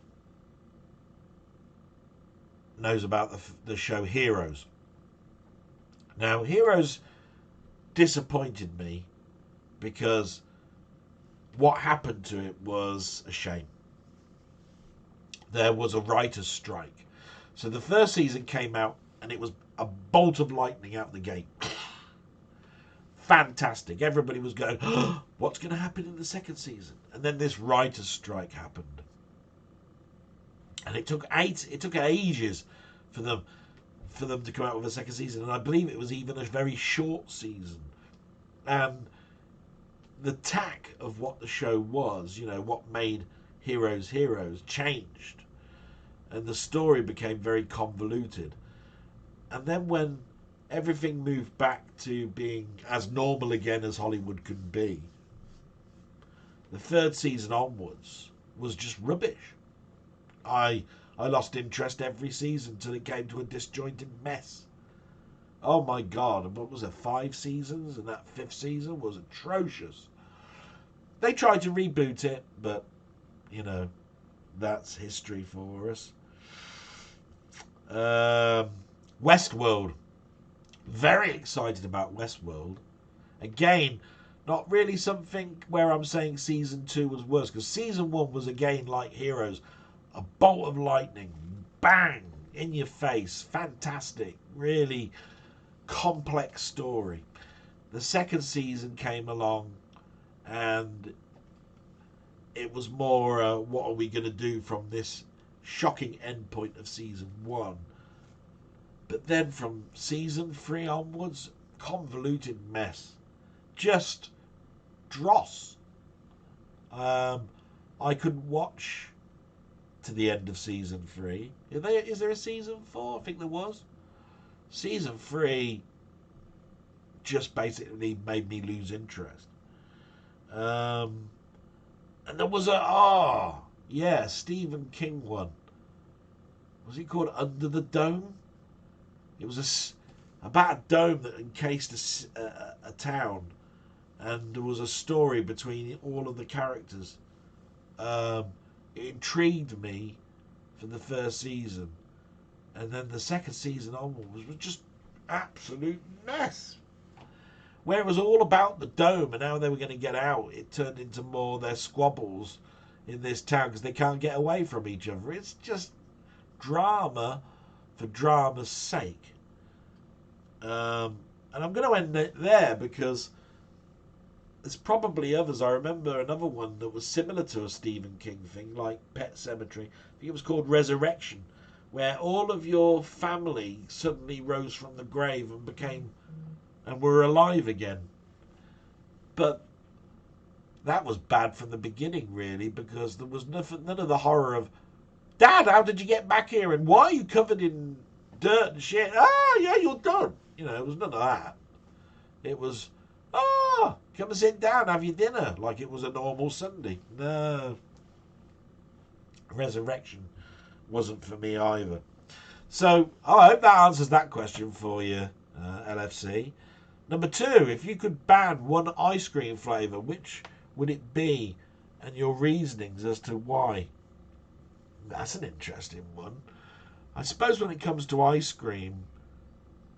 knows about the show Heroes. Now, Heroes disappointed me because what happened to it was a shame. There was a writer's strike. So the first season came out and it was a bolt of lightning out the gate. Fantastic. Everybody was going, oh, what's going to happen in the second season? And then this writer's strike happened. And it took ages for them to come out with a second season. And I believe it was even a very short season. And the tack of what the show was, what made Heroes, changed. And the story became very convoluted. And then when everything moved back to being as normal again as Hollywood could be, the third season onwards was just rubbish. I lost interest every season till it came to a disjointed mess. Oh my God, what was it, 5 seasons? And that 5th season was atrocious. They tried to reboot it, but, that's history for us. Westworld. Very excited about Westworld. Again, not really something where I'm saying season 2 was worse, because season 1 was again like Heroes, a bolt of lightning, bang, in your face, fantastic, really complex story. The second season came along, and it was more, what are we going to do from this shocking endpoint of season one? But then from season 3 onwards, convoluted mess, just dross. I could watch to the end of season 3. Is there a season 4? I think there was. Season 3 just basically made me lose interest. And there was Stephen King one. Was it called Under the Dome? It was about a dome that encased a town, and there was a story between all of the characters. It intrigued me for the first season, and then the second season onwards was just absolute mess. Where it was all about the dome and how they were going to get out, it turned into more their squabbles in this town because they can't get away from each other. It's just drama for drama's sake. And I'm going to end it there because there's probably others. I remember another one that was similar to a Stephen King thing, like Pet Sematary. I think it was called Resurrection, where all of your family suddenly rose from the grave and were alive again. But that was bad from the beginning, really, because there was none of the horror of, Dad, how did you get back here? And why are you covered in dirt and shit? Ah, yeah, you're done. It was none of that. It was, come and sit down, have your dinner, like it was a normal Sunday. No. Resurrection wasn't for me either. So, I hope that answers that question for you, LFC. Number 2, if you could ban one ice cream flavour, which would it be? And your reasonings as to why. That's an interesting one. I suppose when it comes to ice cream,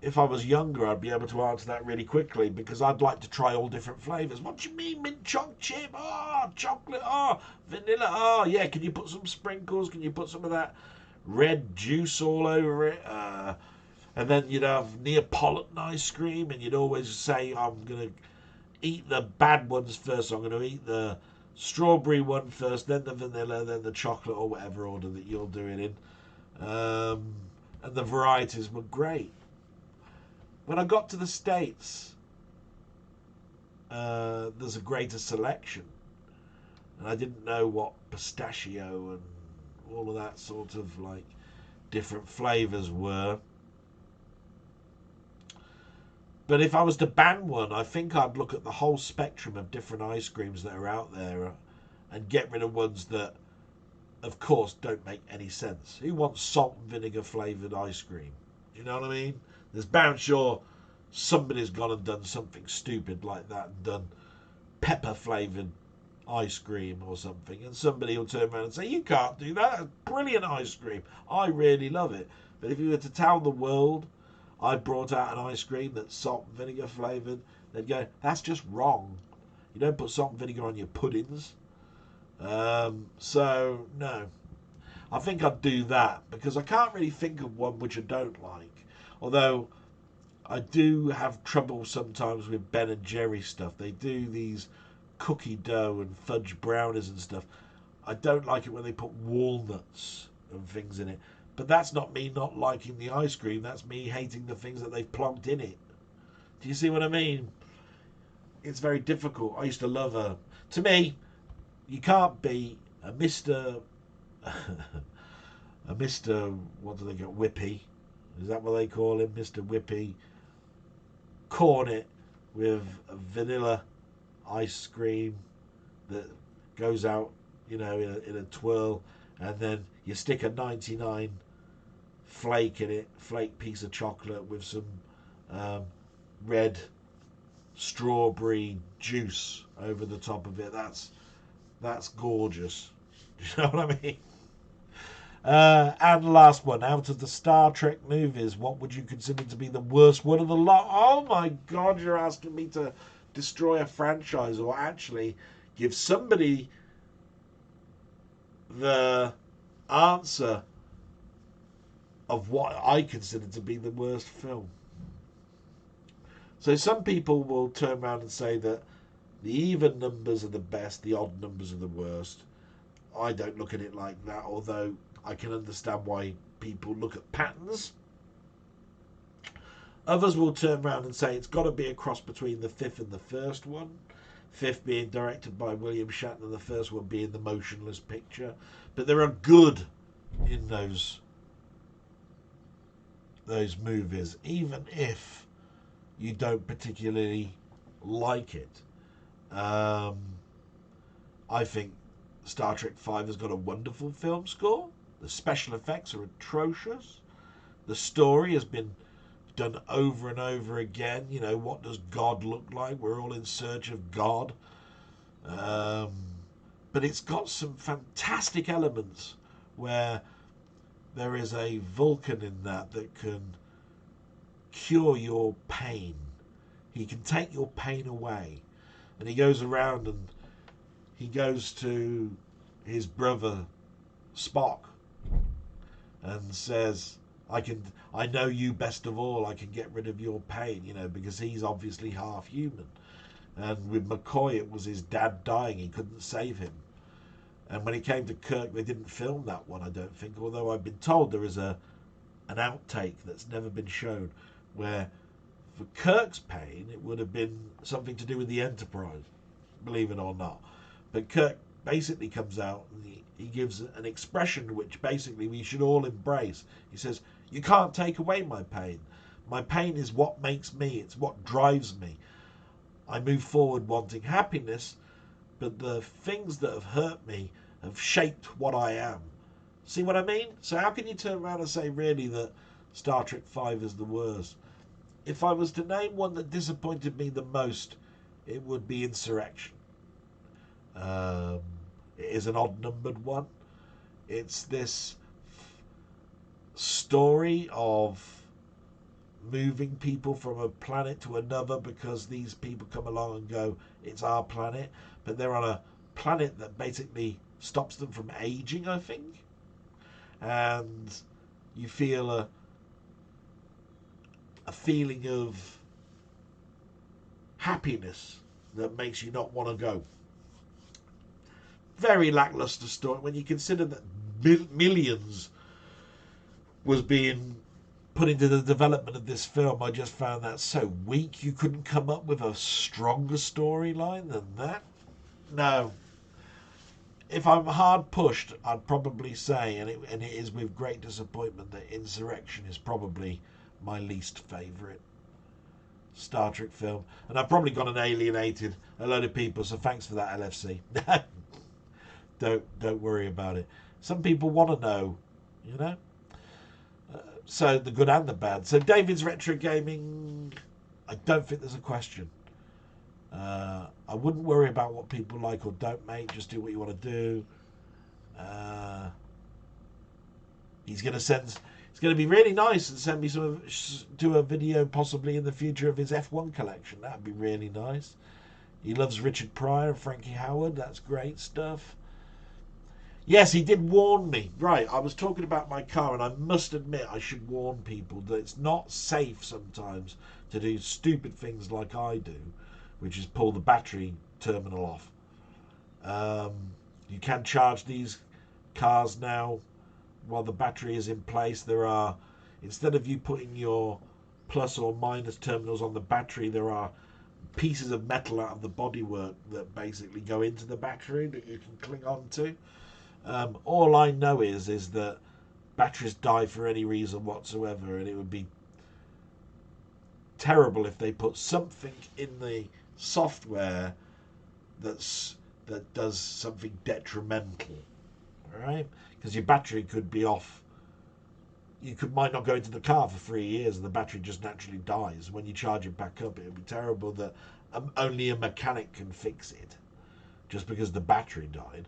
if I was younger, I'd be able to answer that really quickly because I'd like to try all different flavours. What do you mean, mint choc chip? Chocolate. Vanilla. Yeah, can you put some sprinkles? Can you put some of that red juice all over it? And then you'd have Neapolitan ice cream, and you'd always say, I'm going to eat the bad ones first. So I'm going to eat the strawberry one first, then the vanilla, then the chocolate, or whatever order that you'll do it in. And the varieties were great. When I got to the States, there's a greater selection. And I didn't know what pistachio and all of that sort of like different flavours were. But if I was to ban one, I think I'd look at the whole spectrum of different ice creams that are out there and get rid of ones that, of course, don't make any sense. Who wants salt and vinegar flavoured ice cream? You know what I mean? There's bound sure somebody's gone and done something stupid like that and done pepper flavoured ice cream or something. And somebody will turn around and say, you can't do that. That's brilliant ice cream. I really love it. But if you were to tell the world I brought out an ice cream that's salt and vinegar flavoured, they'd go, that's just wrong. You don't put salt and vinegar on your puddings. So, no. I think I'd do that because I can't really think of one which I don't like. Although I do have trouble sometimes with Ben and Jerry stuff. They do these cookie dough and fudge brownies and stuff. I don't like it when they put walnuts and things in it. But that's not me not liking the ice cream. That's me hating the things that they've plonked in it. Do you see what I mean? It's very difficult. I used to love her. To me, you can't be a Mr. a Mr. What do they get? Whippy. Is that what they call him? Mr. Whippy. Cornet with a vanilla ice cream that goes out, in a twirl, and then you stick a 99 flake in it, flake piece of chocolate with some red strawberry juice over the top of it. That's gorgeous. Do you know what I mean? And last one, out of the Star Trek movies, what would you consider to be the worst one of the lot? Oh my God, you're asking me to destroy a franchise or actually give somebody the answer of what I consider to be the worst film. So some people will turn around and say that the even numbers are the best, the odd numbers are the worst. I don't look at it like that, although I can understand why people look at patterns. Others will turn around and say it's got to be a cross between the fifth and the first one. Fifth being directed by William Shatner, the first one being the motionless picture. But there are good in those movies, even if you don't particularly like it. I think Star Trek V has got a wonderful film score. The special effects are atrocious. The story has been done over and over again. You know, what does God look like? We're all in search of God. But it's got some fantastic elements where there is a Vulcan in that can cure your pain. He can take your pain away. And he goes around and he goes to his brother Spock and says, I know you best of all, I can get rid of your pain, you know, because he's obviously half human. And with McCoy, it was his dad dying, he couldn't save him. And when it came to Kirk, they didn't film that one, I don't think, although I've been told there is an outtake that's never been shown where for Kirk's pain it would have been something to do with the Enterprise, believe it or not. But Kirk basically comes out and he gives an expression which basically we should all embrace. He says, you can't take away my pain. My pain is what makes me. It's what drives me. I move forward wanting happiness, but the things that have hurt me have shaped what I am. See what I mean? So how can you turn around and say really that Star Trek V is the worst? If I was to name one that disappointed me the most, it would be Insurrection. It is an odd-numbered one. It's this story of moving people from a planet to another because these people come along and go, it's our planet, but they're on a planet that basically stops them from aging, I think. And you feel a feeling of happiness that makes you not want to go. Very lackluster story when you consider that millions was being put into the development of this film. I just found that so weak. You couldn't come up with a stronger storyline than that. No. If I'm hard pushed, I'd probably say, and it is with great disappointment, that Insurrection is probably my least favourite Star Trek film. And I've probably gone and alienated a load of people, so thanks for that, LFC. Don't worry about it. Some people want to know, you know. So the good and the bad. So David's retro gaming, I don't think there's a question. I wouldn't worry about what people like or don't, mate. Just do what you want to do. He's going to be really nice and send me do a video possibly in the future of his F1 collection. That'd be really nice. He loves Richard Pryor and Frankie Howard. That's great stuff. Yes, he did warn me. Right, I was talking about my car, and I must admit I should warn people that it's not safe sometimes to do stupid things like I do, which is pull the battery terminal off. You can charge these cars now while the battery is in place. There are, instead of you putting your plus or minus terminals on the battery, there are pieces of metal out of the bodywork that basically go into the battery that you can cling on to. All I know is that batteries die for any reason whatsoever, and it would be terrible if they put something in the software that does something detrimental, all right? Because your battery could be off. Might not go into the car for 3 years, and the battery just naturally dies. When you charge it back up, it would be terrible that only a mechanic can fix it, just because the battery died.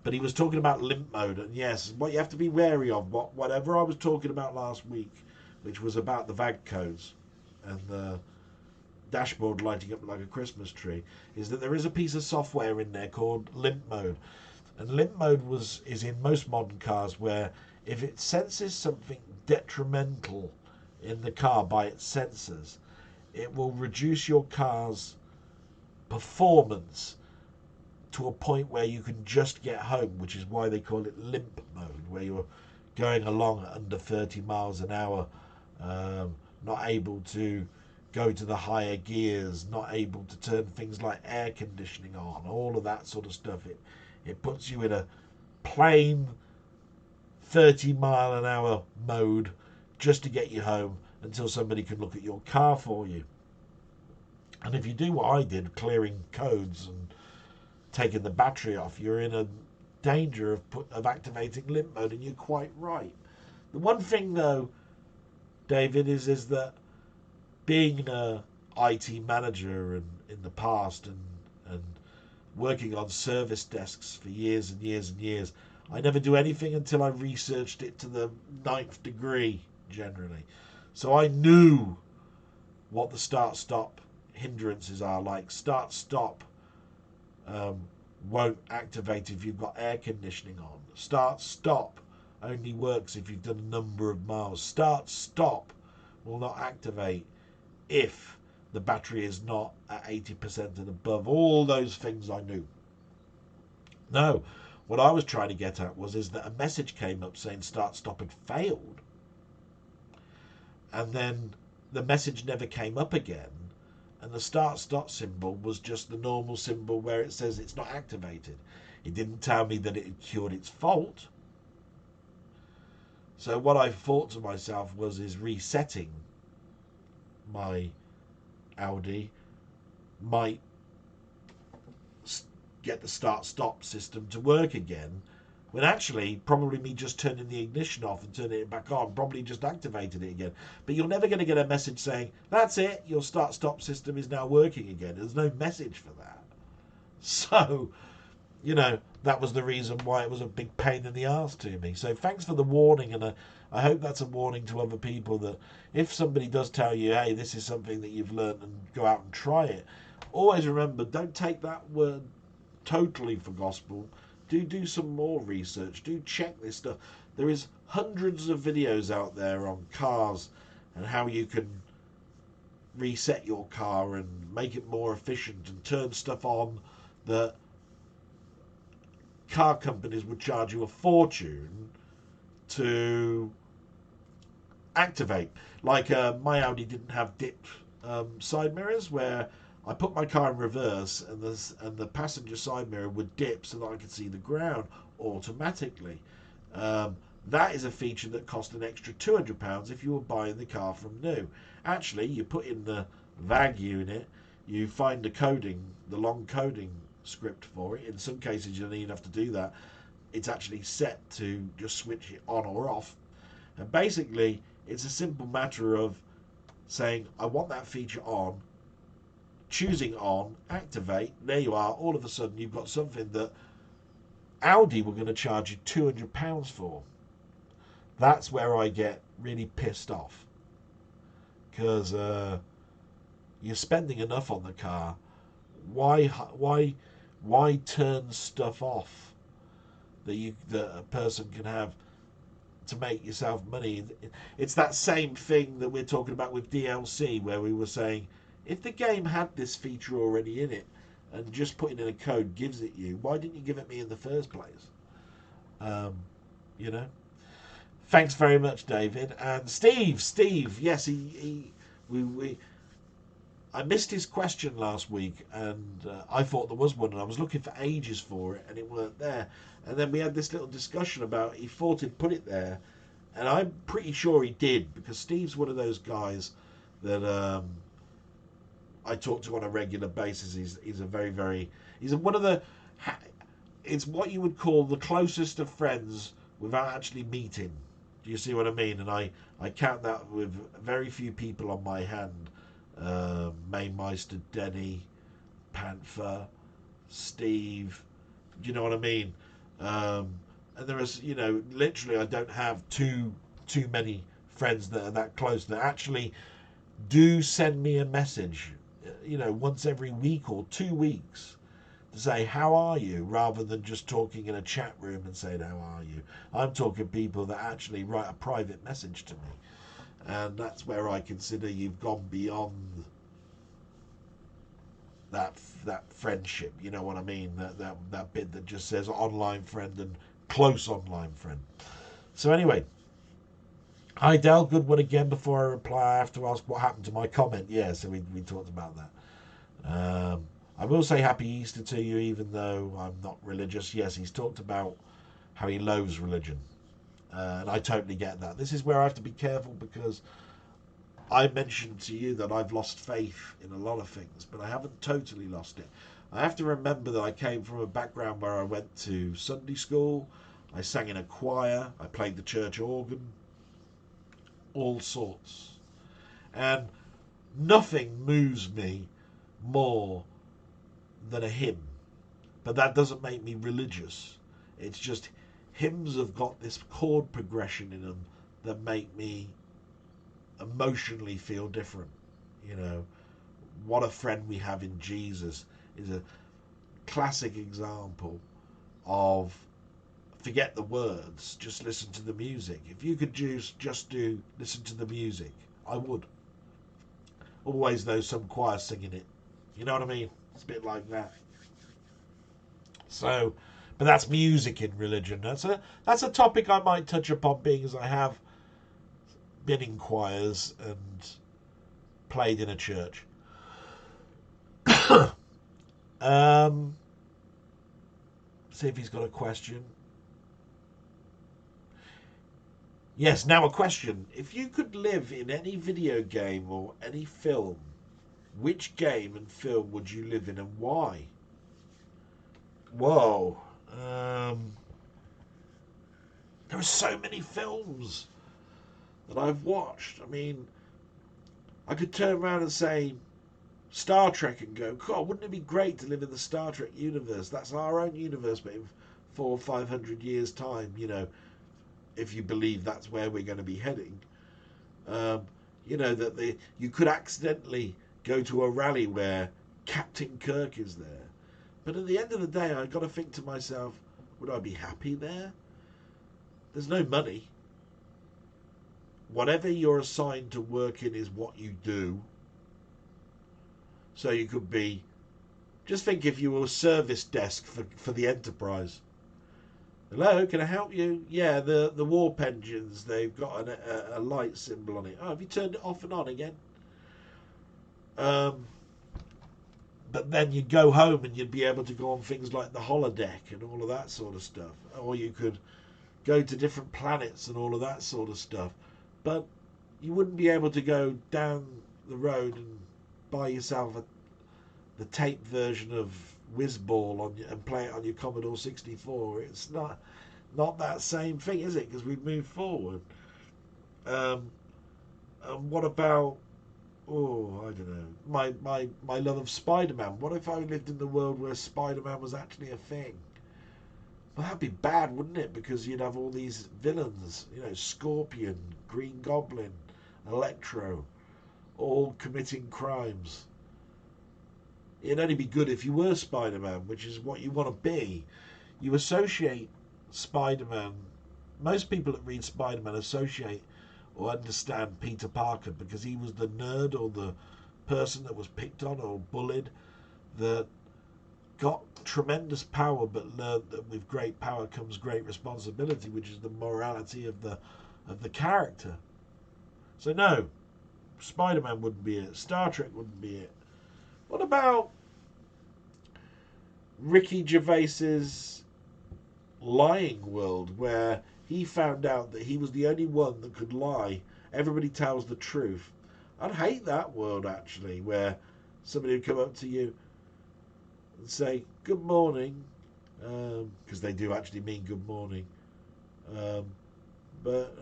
But he was talking about limp mode, and yes, what you have to be wary of, whatever I was talking about last week, which was about the VAG codes and the dashboard lighting up like a Christmas tree, is that there is a piece of software in there called limp mode. And limp mode is in most modern cars where if it senses something detrimental in the car by its sensors, it will reduce your car's performance to a point where you can just get home, which is why they call it limp mode, where you're going along at under 30 miles an hour, not able to go to the higher gears, not able to turn things like air conditioning on, all of that sort of stuff. It puts you in a plain 30-mile-an-hour mode just to get you home until somebody can look at your car for you. And if you do what I did, clearing codes and taking the battery off, you're in a danger of activating limp mode, and you're quite right. The one thing though, David, is that being an IT manager and in the past and working on service desks for years and years and years, I never do anything until I researched it to the 9th degree generally. So I knew what the start-stop hindrances are. Like start-stop won't activate if you've got air conditioning on. Start-stop only works if you've done a number of miles. Start-stop will not activate if the battery is not at 80% and above. All those things I knew. No, what I was trying to get at is that a message came up saying start-stop had failed. And then the message never came up again. And the start-stop symbol was just the normal symbol where it says it's not activated. It didn't tell me that it had cured its fault. So what I thought to myself is resetting my Audi might get the start-stop system to work again, when actually probably me just turning the ignition off and turning it back on probably just activated it again. But you're never going to get a message saying, that's it, your start-stop system is now working again. There's no message for that. So, that was the reason why it was a big pain in the arse to me. So thanks for the warning, and I hope that's a warning to other people that if somebody does tell you, hey, this is something that you've learned and go out and try it, always remember, don't take that word totally for gospel. Do some more research. Do check this stuff. There is hundreds of videos out there on cars and how you can reset your car and make it more efficient and turn stuff on that car companies would charge you a fortune to activate. Like my Audi didn't have dipped side mirrors, where I put my car in reverse and the passenger side mirror would dip so that I could see the ground automatically. That is a feature that cost an extra £200 if you were buying the car from new. Actually, you put in the VAG unit, you find the long coding script for it. In some cases, you don't even have to do that. It's actually set to just switch it on or off. And basically, it's a simple matter of saying, I want that feature on, choosing on, activate, there you are. All of a sudden, you've got something that Audi were going to charge you £200 for. That's where I get really pissed off, because you're spending enough on the car. Why turn stuff off that a person can have to make yourself money? It's that same thing that we're talking about with DLC, where we were saying, if the game had this feature already in it and just putting in a code gives it you, why didn't you give it me in the first place? Thanks very much, David. And Steve, yes, I missed his question last week, and I thought there was one, and I was looking for ages for it, and it weren't there. And then we had this little discussion about he thought he'd put it there, and I'm pretty sure he did, because Steve's one of those guys that I talk to on a regular basis. He's one of the, it's what you would call the closest of friends without actually meeting. Do you see what I mean? And I count that with very few people on my hand. Maymeister, Denny, Panther, Steve. Do you know what I mean? And there is, literally I don't have too many friends that are that close that actually do send me a message, once every week or 2 weeks to say, how are you, rather than just talking in a chat room and saying, how are you? I'm talking people that actually write a private message to me. And that's where I consider you've gone beyond that friendship. You know what I mean? That bit that just says online friend and close online friend. So anyway, hi Dal, good one again. Before I reply, I have to ask what happened to my comment. Yeah, so we talked about that. I will say happy Easter to you, even though I'm not religious. Yes, he's talked about how he loathes religion. And I totally get that. This is where I have to be careful, because I mentioned to you that I've lost faith in a lot of things, but I haven't totally lost it. I have to remember that I came from a background where I went to Sunday school, I sang in a choir, I played the church organ, all sorts. And nothing moves me more than a hymn. But that doesn't make me religious. It's just hymns have got this chord progression in them that make me emotionally feel different. You know, what a friend we have in Jesus is a classic example of forget the words, just listen to the music. If you could just do listen to the music, I would. Always though, some choir singing it. You know what I mean? It's a bit like that. So, but that's music in religion. That's a topic I might touch upon, being as I have been in choirs and played in a church. See if he's got a question. Yes, now a question. If you could live in any video game or any film, which game and film would you live in and why? Whoa. There are so many films that I've watched. I mean, I could turn around and say Star Trek and go, God, wouldn't it be great to live in the Star Trek universe? That's our own universe, but in 400 or 500 years' time, if you believe that's where we're going to be heading, that you could accidentally go to a rally where Captain Kirk is there. But at the end of the day, I've got to think to myself, would I be happy there? There's no money. Whatever you're assigned to work in is what you do. So you could be, just think if you were a service desk for the Enterprise. Hello, can I help you? Yeah, the warp engines, they've got a light symbol on it. Oh, have you turned it off and on again? But then you'd go home and you'd be able to go on things like the holodeck and all of that sort of stuff. Or you could go to different planets and all of that sort of stuff. But you wouldn't be able to go down the road and buy yourself the tape version of Whizball and play it on your Commodore 64. It's not that same thing, is it? Because we've moved forward. And what about, I don't know, my love of Spider-Man? What if I lived in the world where Spider-Man was actually a thing? Well, that'd be bad, wouldn't it? Because you'd have all these villains, Scorpion, Green Goblin, Electro, all committing crimes. It'd only be good if you were Spider-Man, which is what you want to be. You associate Spider-Man. Most people that read Spider-Man associate or understand Peter Parker because he was the nerd or the person that was picked on or bullied that got tremendous power but learned that with great power comes great responsibility, which is the morality of the character. So no, Spider-Man wouldn't be it. Star Trek wouldn't be it. What about Ricky Gervais's lying world, where he found out that he was the only one that could lie? Everybody tells the truth. I'd hate that world, actually, where somebody would come up to you and say good morning, because they do actually mean good morning, but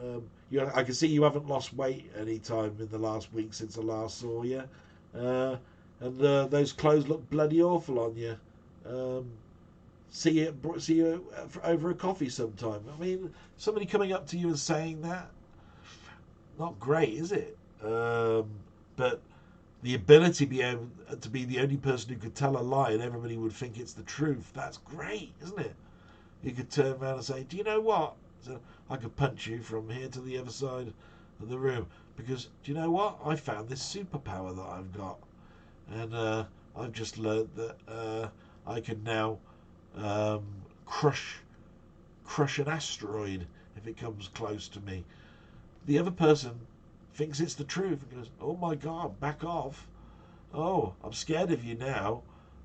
I can see you haven't lost weight any time in the last week since I last saw you, and those clothes look bloody awful on you. See you over a coffee sometime. I mean, somebody coming up to you and saying that, not great, is it? But the ability to be the only person who could tell a lie and everybody would think it's the truth. That's great, isn't it? You could turn around and say, do you know what? So I could punch you from here to the other side of the room because, do you know what? I found this superpower that I've got. And I've just learned that I can now um, crush an asteroid if it comes close to me. The other person thinks it's the truth and goes, oh my God, back off. Oh, I'm scared of you now.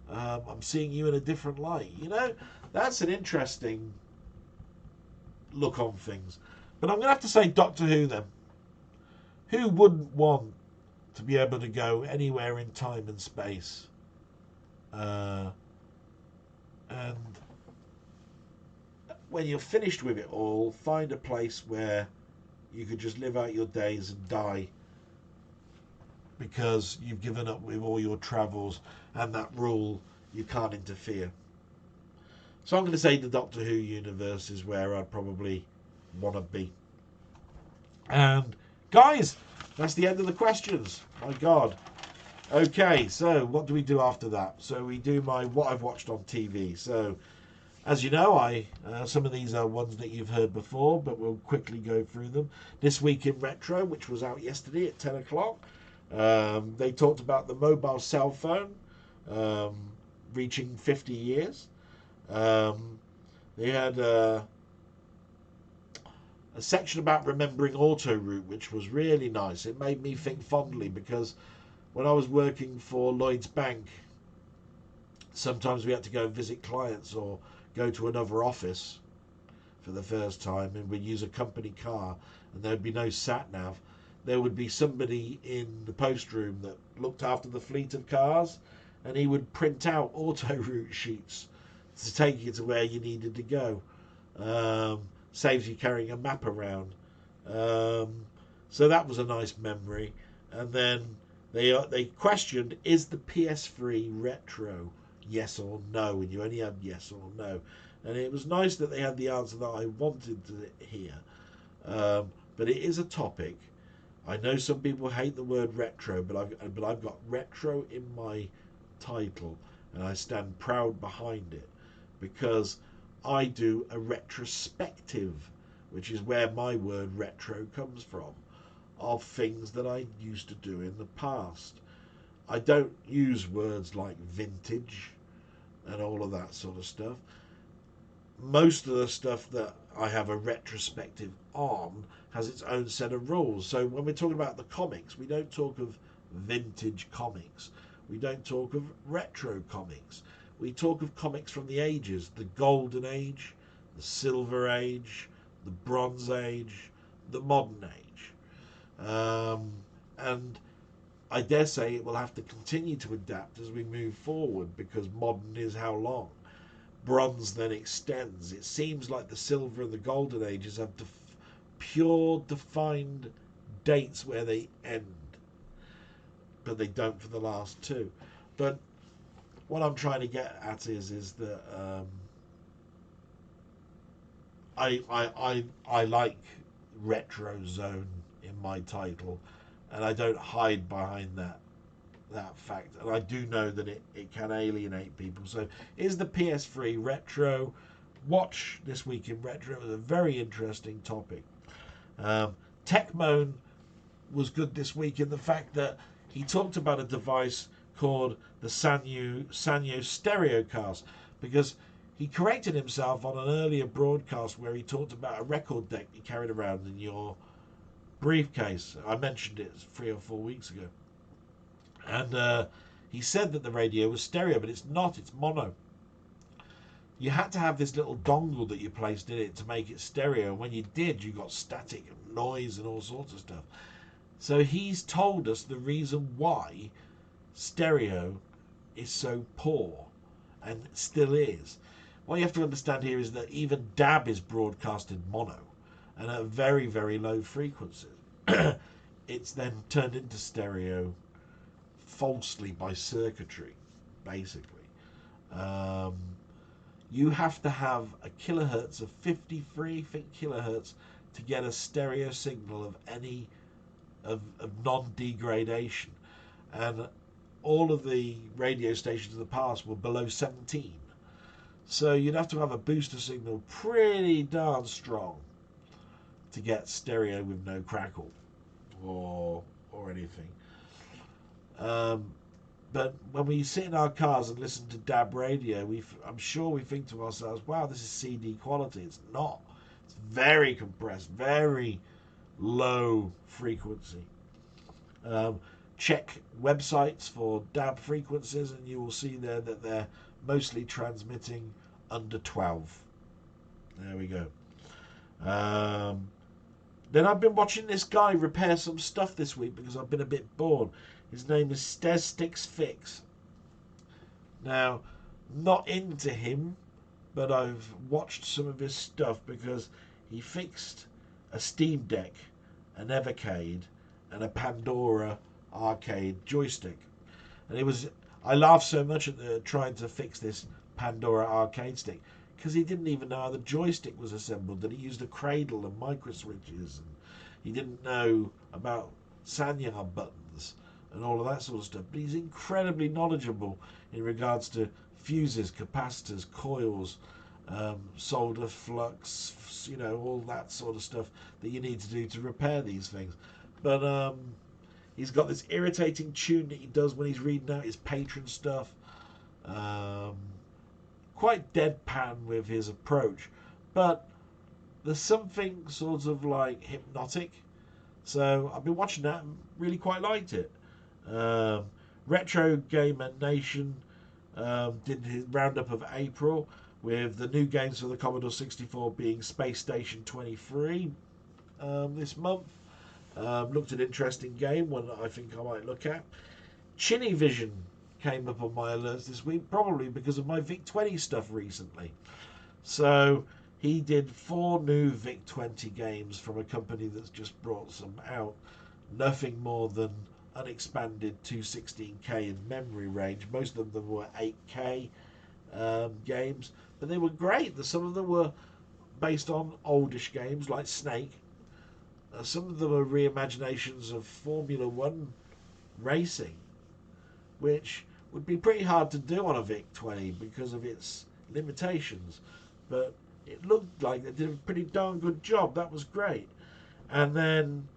I'm seeing you in a different light. That's an interesting look on things. But I'm going to have to say Doctor Who then. Who wouldn't want to be able to go anywhere in time and space? And when you're finished with it all, find a place where you could just live out your days and die because you've given up with all your travels and that rule you can't interfere. So I'm going to say the Doctor Who universe is where I'd probably want to be. And guys, that's the end of the questions. My God. Okay, so what do we do after that? So we do what I've watched on TV. So as you know, some of these are ones that you've heard before, but we'll quickly go through them. This Week in Retro, which was out yesterday at 10 o'clock. They talked about the mobile cell phone reaching 50 years. They had a section about remembering autoroute, which was really nice. It made me think fondly because when I was working for Lloyd's Bank, sometimes we had to go and visit clients or go to another office for the first time, and we'd use a company car, and there'd be no sat nav. There would be somebody in the post room that looked after the fleet of cars, and he would print out auto route sheets to take you to where you needed to go. Saves you carrying a map around. So that was a nice memory. And then they questioned, is the PS3 retro? Yes or no? And you only had yes or no. And it was nice that they had the answer that I wanted to hear. But it is a topic. I know some people hate the word retro, but I've got retro in my title, and I stand proud behind it because I do a retrospective, which is where my word retro comes from, of things that I used to do in the past. I don't use words like vintage and all of that sort of stuff. Most of the stuff that I have a retrospective on has its own set of rules. So when we're talking about the comics, we don't talk of vintage comics. We don't talk of retro comics. We talk of comics from the ages, the Golden Age, the Silver Age, the Bronze Age, the Modern Age. And I dare say it will have to continue to adapt as we move forward because modern is how long. Bronze then extends. It seems like the Silver and the Golden Ages have pure defined dates where they end, but they don't for the last two. But what I'm trying to get at is that I like retro zone in my title, and I don't hide behind that fact. And I do know that it can alienate people. So is the PS3 retro? Watch This Week in Retro. It was a very interesting topic. Techmoan was good this week in the fact that he talked about a device called the Sanyo Stereocast, because he corrected himself on an earlier broadcast where he talked about a record deck you carried around in your briefcase. I mentioned it 3 or 4 weeks ago. And he said that the radio was stereo, but it's not, it's mono. You had to have this little dongle that you placed in it to make it stereo. And when you did, you got static and noise and all sorts of stuff. So he's told us the reason why stereo is so poor, and still is. What you have to understand here is that even DAB is broadcasted mono and at very, very low frequencies. It's then turned into stereo falsely by circuitry, basically. You have to have a kilohertz of 53 kilohertz to get a stereo signal of any of non-degradation. and all of the radio stations in the past were below 17. So you'd have to have a booster signal pretty darn strong to get stereo with no crackle or anything. But when we sit in our cars and listen to DAB radio, I'm sure we think to ourselves, wow, this is CD quality. It's not. It's very compressed, very low frequency. Check websites for DAB frequencies and you will see there that they're mostly transmitting under 12. There we go. Then I've been watching this guy repair some stuff this week because I've been a bit bored. His name is Stez Fix. Now, not into him, but I've watched some of his stuff because he fixed a Steam Deck, an Evercade, and a Pandora arcade joystick. And I laughed so much at trying to fix this Pandora arcade stick because he didn't even know how the joystick was assembled, that he used a cradle and micro switches, and he didn't know about Sanyard buttons and all of that sort of stuff. But he's incredibly knowledgeable in regards to fuses, capacitors, coils, solder, flux, all that sort of stuff that you need to do to repair these things. But he's got this irritating tune that he does when he's reading out his patron stuff. Quite deadpan with his approach, but there's something sort of like hypnotic. So I've been watching that and really quite liked it. Retro Gamer Nation did his roundup of April with the new games for the Commodore 64 being Space Station 23 this month. Looked an interesting game, one that I think I might look at. Chinny Vision came up on my alerts this week, probably because of my VIC-20 stuff recently. So he did 4 new VIC-20 games from a company that's just brought some out. Nothing more than unexpanded 216K in memory range. Most of them were 8K games, but they were great. Some of them were based on oldish games like Snake. Some of them are reimaginations of Formula One racing, which would be pretty hard to do on a VIC-20 because of its limitations. But it looked like they did a pretty darn good job. That was great. And then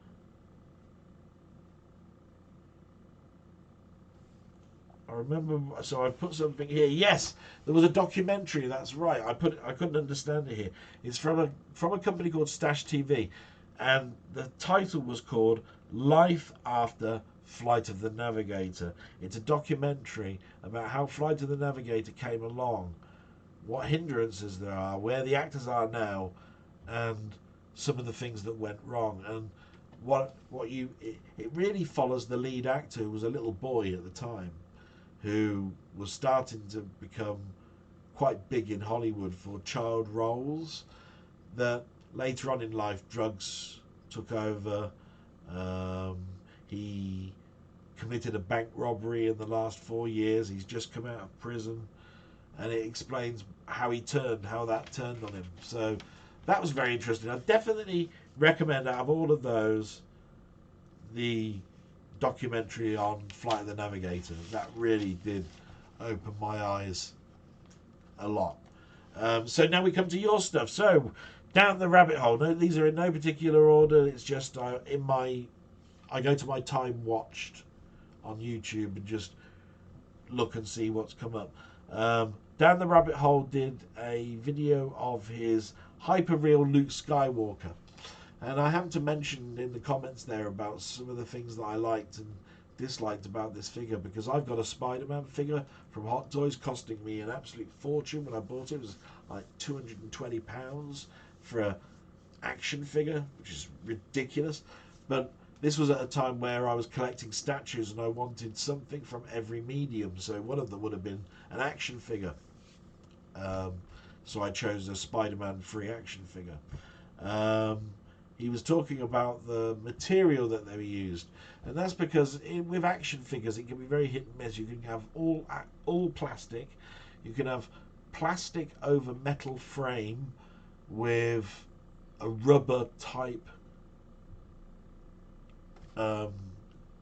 I remember, so I put something here. Yes, there was a documentary. That's right. I couldn't understand it here. It's from a company called Stash TV, and the title was called Life After Flight of the Navigator. It's a documentary about how Flight of the Navigator came along, what hindrances there are, where the actors are now, and some of the things that went wrong. And it really follows the lead actor, who was a little boy at the time, who was starting to become quite big in Hollywood for child roles, that later on in life drugs took over. He committed a bank robbery in the last 4 years. He's just come out of prison, and it explains how that turned on him. So that was very interesting. I definitely recommend, out of all of those, the documentary on Flight of the Navigator. That really did open my eyes a lot. So now we come to your stuff. So down the rabbit hole. No, these are in no particular order. It's just I go to my time watched on YouTube and just look and see what's come up. Down the Rabbit Hole did a video of his hyper-real Luke Skywalker. And I happen to mention in the comments there about some of the things that I liked and disliked about this figure, because I've got a Spider-Man figure from Hot Toys costing me an absolute fortune when I bought it. It was like £220 for an action figure, which is ridiculous. But this was at a time where I was collecting statues and I wanted something from every medium. So one of them would have been an action figure. So I chose a Spider-Man free action figure. He was talking about the material that they were used, and that's because with action figures it can be very hit and miss. You can have all plastic, you can have plastic over metal frame with a rubber type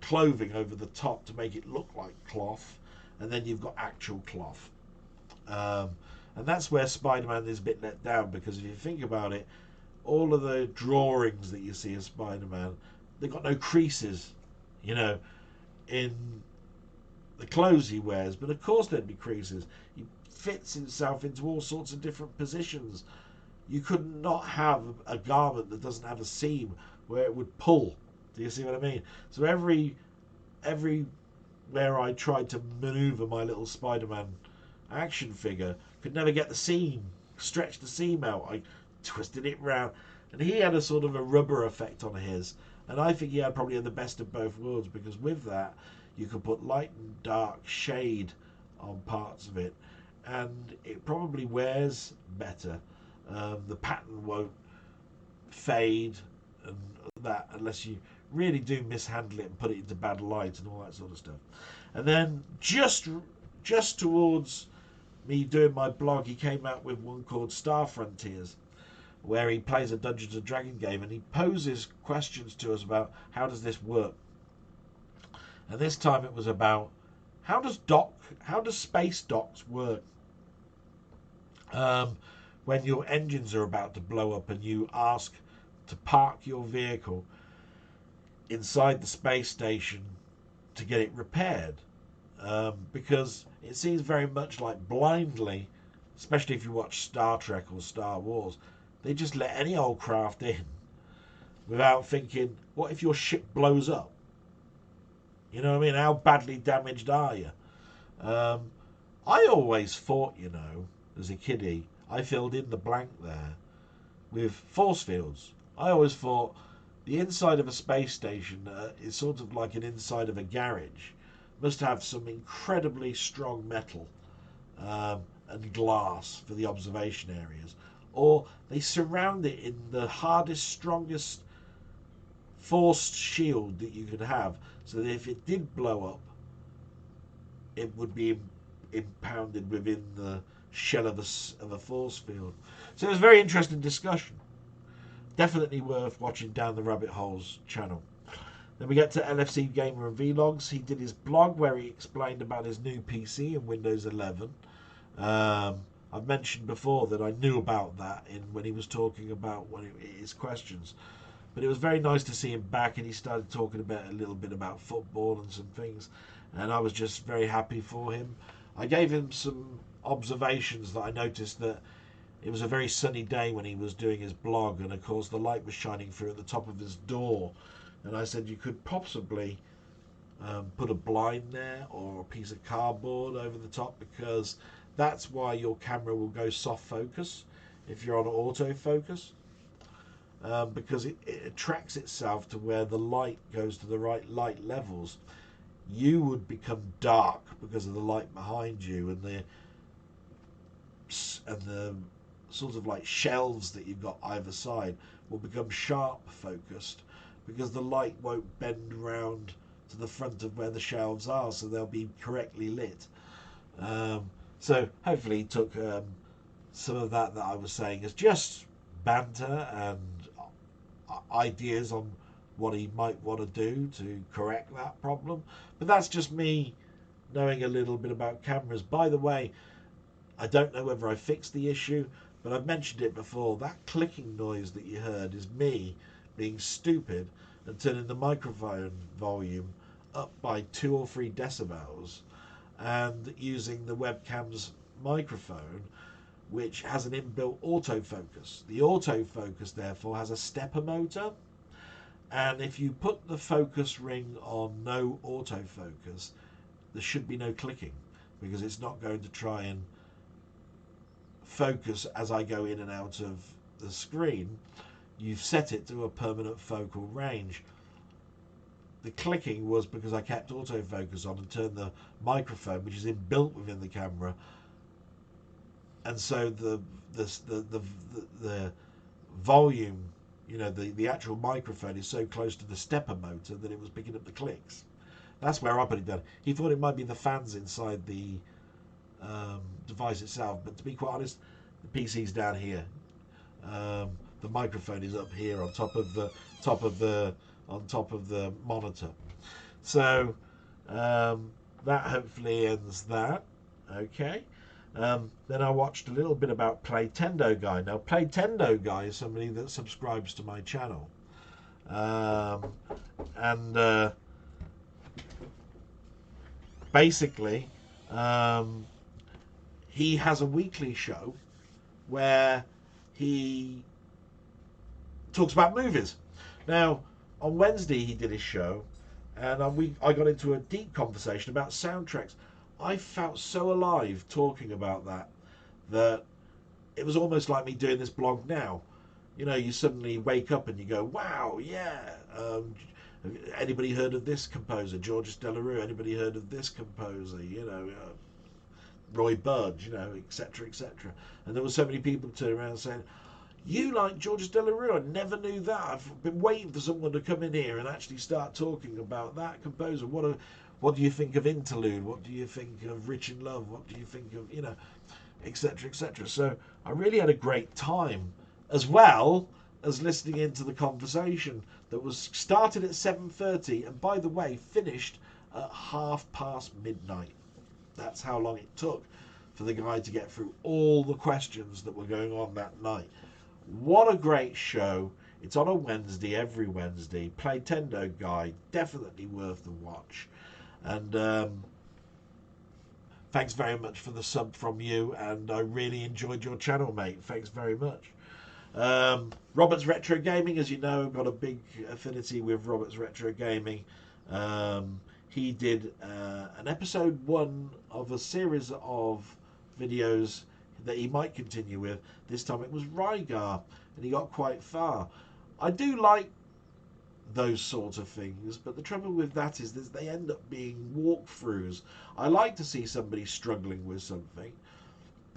clothing over the top to make it look like cloth, and then you've got actual cloth. And that's where Spider-Man is a bit let down, because if you think about it, all of the drawings that you see of Spider-Man, they've got no creases, you know, in the clothes he wears, but of course there'd be creases. He fits himself into all sorts of different positions. You could not have a garment that doesn't have a seam where it would pull. Do you see what I mean? So everywhere I tried to maneuver my little Spider-Man action figure, could never get the seam, stretch the seam out. I twisted it round, and he had a sort of a rubber effect on his, and I think he had probably the best of both worlds, because with that you could put light and dark shade on parts of it, and it probably wears better. The pattern won't fade and that, unless you really do mishandle it and put it into bad light and all that sort of stuff. And then just towards me doing my blog, he came out with one called Star Frontiers, where he plays a Dungeons and Dragons game, and he poses questions to us about how does this work. And this time it was about how does space docks work when your engines are about to blow up and you ask to park your vehicle inside the space station to get it repaired. Because it seems very much like blindly, especially if you watch Star Trek or Star Wars, they just let any old craft in without thinking, what if your ship blows up? You know what I mean? How badly damaged are you? I always thought, you know, as a kiddie, I filled in the blank there with force fields. I always thought the inside of a space station is sort of like an inside of a garage. Must have some incredibly strong metal and glass for the observation areas, or they surround it in the hardest, strongest forced shield that you could have, so that if it did blow up, it would be impounded within the shell of a force field. So it was a very interesting discussion. Definitely worth watching Down the Rabbit Holes channel. Then we get to LFC Gamer and Vlogs. He did his blog where he explained about his new PC and Windows 11. I've mentioned before that I knew about that when he was talking about his questions. But it was very nice to see him back, and he started talking about a little bit about football and some things. And I was just very happy for him. I gave him some observations that I noticed that it was a very sunny day when he was doing his blog, and of course the light was shining through at the top of his door. And I said you could possibly put a blind there or a piece of cardboard over the top, because that's why your camera will go soft focus if you're on autofocus, because it attracts itself to where the light goes to the right light levels. You would become dark because of the light behind you, and the sort of like shelves that you've got either side will become sharp focused, because the light won't bend round to the front of where the shelves are, so they'll be correctly lit. So hopefully he took some of that I was saying as just banter and ideas on what he might want to do to correct that problem. But that's just me knowing a little bit about cameras. By the way, I don't know whether I fixed the issue, but I've mentioned it before. That clicking noise that you heard is me being stupid and turning the microphone volume up by 2 or 3 decibels and using the webcam's microphone, which has an inbuilt autofocus. The autofocus therefore has a stepper motor, and if you put the focus ring on no autofocus, there should be no clicking, because it's not going to try and focus as I go in and out of the screen. You've set it to a permanent focal range. The clicking was because I kept autofocus on and turned the microphone, which is inbuilt within the camera, and so the volume, you know, the actual microphone is so close to the stepper motor that it was picking up the clicks. That's where I put it down. He thought it might be the fans inside the device itself, but to be quite honest, the PC's down here. The microphone is up here on top of the monitor. So that hopefully ends that. Okay. Then I watched a little bit about Playtendo Guy. Now, Playtendo Guy is somebody that subscribes to my channel. Um, and basically, um, he has a weekly show where he talks about movies. Now, on Wednesday he did his show, and I got into a deep conversation about soundtracks. I felt so alive talking about that it was almost like me doing this blog now. You know, you suddenly wake up and you go, "Wow, yeah." Anybody heard of this composer, Georges Delerue? Anybody heard of this composer? You know, Roy Budge. You know, etc., etc. And there were so many people turning around saying, "You like Georges Delerue? I never knew that. I've been waiting for someone to come in here and actually start talking about that composer. What do you think of Interlude? What do you think of Rich in Love? What do you think of, you know, etc., etc." So I really had a great time, as well as listening into the conversation that was started at 7:30 and, by the way, finished at midnight. That's how long it took for the guy to get through all the questions that were going on that night. What a great show. It's on a Wednesday, every Wednesday. Playtendo Guy, definitely worth the watch. And thanks very much for the sub from you, and I really enjoyed your channel, mate. Thanks very much. Robert's Retro Gaming, as you know, got a big affinity with Robert's Retro Gaming. He did an episode 1 of a series of videos that he might continue with. This time it was Rygar, and he got quite far. I do like those sort of things, but the trouble with that is that they end up being walkthroughs. I like to see somebody struggling with something,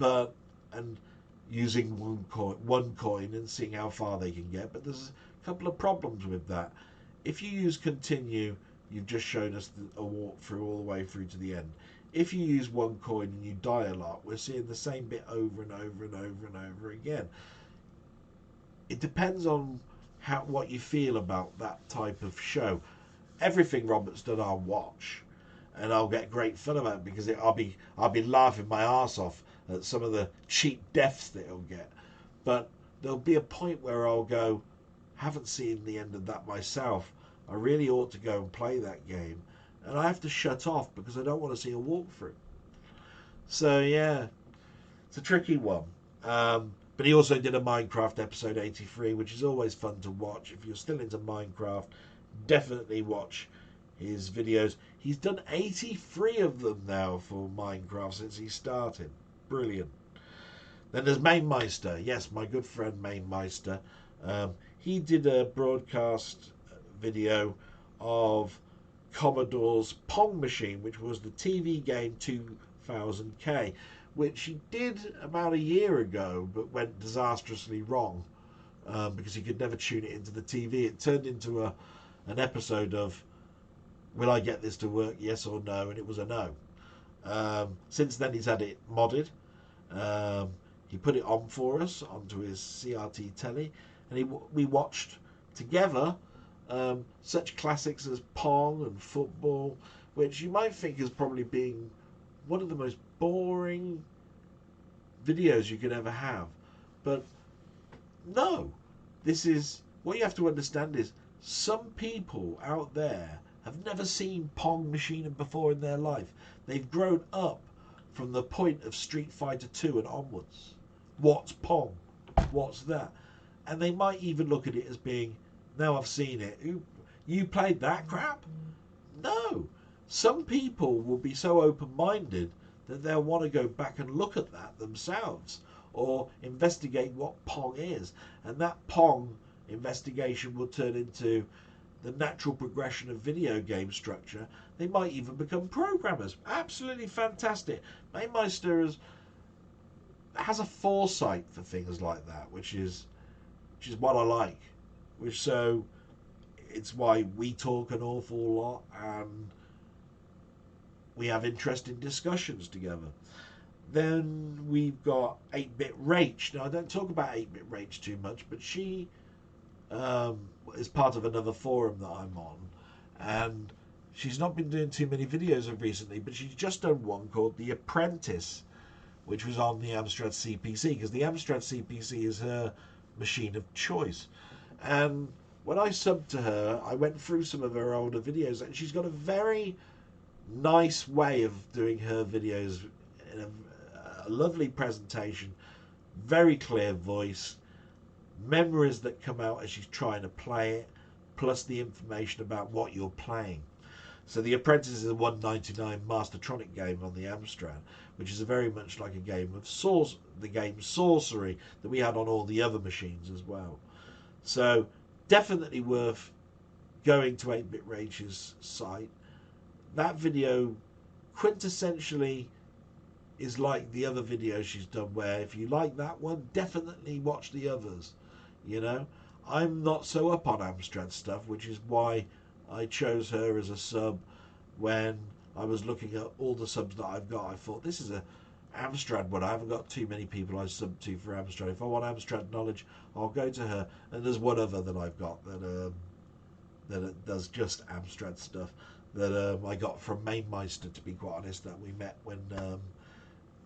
and using one coin and seeing how far they can get. But there's a couple of problems with that. If you use continue, you've just shown us a walkthrough all the way through to the end. If you use one coin and you die a lot, we're seeing the same bit over and over and over and over again. It depends on what you feel about that type of show. Everything Robert's done, I'll watch, and I'll get great fun about it because I'll be laughing my arse off at some of the cheap deaths that he'll get. But there'll be a point where I'll go, haven't seen the end of that myself. I really ought to go and play that game, and I have to shut off because I don't want to see a walkthrough. So yeah, it's a tricky one. But he also did a Minecraft episode 83, which is always fun to watch. If you're still into Minecraft, definitely watch his videos. He's done 83 of them now for Minecraft since he started. Brilliant. Then there's Mainmeister. Yes, my good friend Mainmeister. He did a broadcast video of Commodore's Pong machine, which was the TV game 2000K, which he did about a year ago, but went disastrously wrong because he could never tune it into the TV. It turned into an episode of, will I get this to work, yes or no? And it was a no. Since then, he's had it modded. He put it on for us onto his CRT telly, and we watched together such classics as Pong and football, which you might think is probably being one of the most boring videos you could ever have. But no, this is what you have to understand is some people out there have never seen Pong machine before in their life. They've grown up from the point of Street Fighter 2 and onwards. What's Pong? What's that? And they might even look at it as being, now I've seen it. You played that crap? No. Some people will be so open-minded that they'll want to go back and look at that themselves or investigate what Pong is. And that Pong investigation will turn into the natural progression of video game structure. They might even become programmers. Absolutely fantastic. Mainmeister has a foresight for things like that, which is what I like. So it's why we talk an awful lot and we have interesting discussions together. Then we've got 8-Bit Rach. Now, I don't talk about 8-Bit Rach too much, but she is part of another forum that I'm on, and she's not been doing too many videos of recently, but she's just done one called The Apprentice, which was on the Amstrad CPC, because the Amstrad CPC is her machine of choice. And when I subbed to her, I went through some of her older videos, and she's got a very nice way of doing her videos in a lovely presentation, very clear voice, memories that come out as she's trying to play it, plus the information about what you're playing. So The Apprentice is a 199 Mastertronic game on the Amstrad, which is very much like a game of the game Sorcery that we had on all the other machines as well. So definitely worth going to 8-Bit Rage's site. That video quintessentially is like the other videos she's done, where if you like that one, definitely watch the others. You know, I'm not so up on Amstrad stuff, which is why I chose her as a sub. When I was looking at all the subs that I've got, I thought this is a Amstrad one. I haven't got too many people I sub to for Amstrad. If I want Amstrad knowledge, I'll go to her. And there's one other that I've got that does just Amstrad stuff that I got from Mainmeister, to be quite honest, that we met when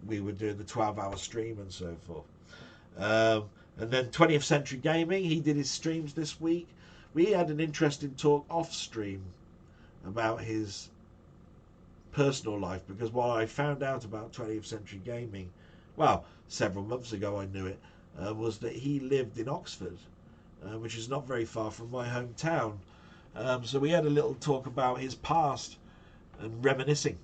we were doing the 12-hour stream and so forth. And then 20th Century Gaming, he did his streams this week. We had an interesting talk off stream about his personal life, because what I found out about 20th Century Gaming, well, several months ago I knew it, was that he lived in Oxford, which is not very far from my hometown. So we had a little talk about his past and reminiscing.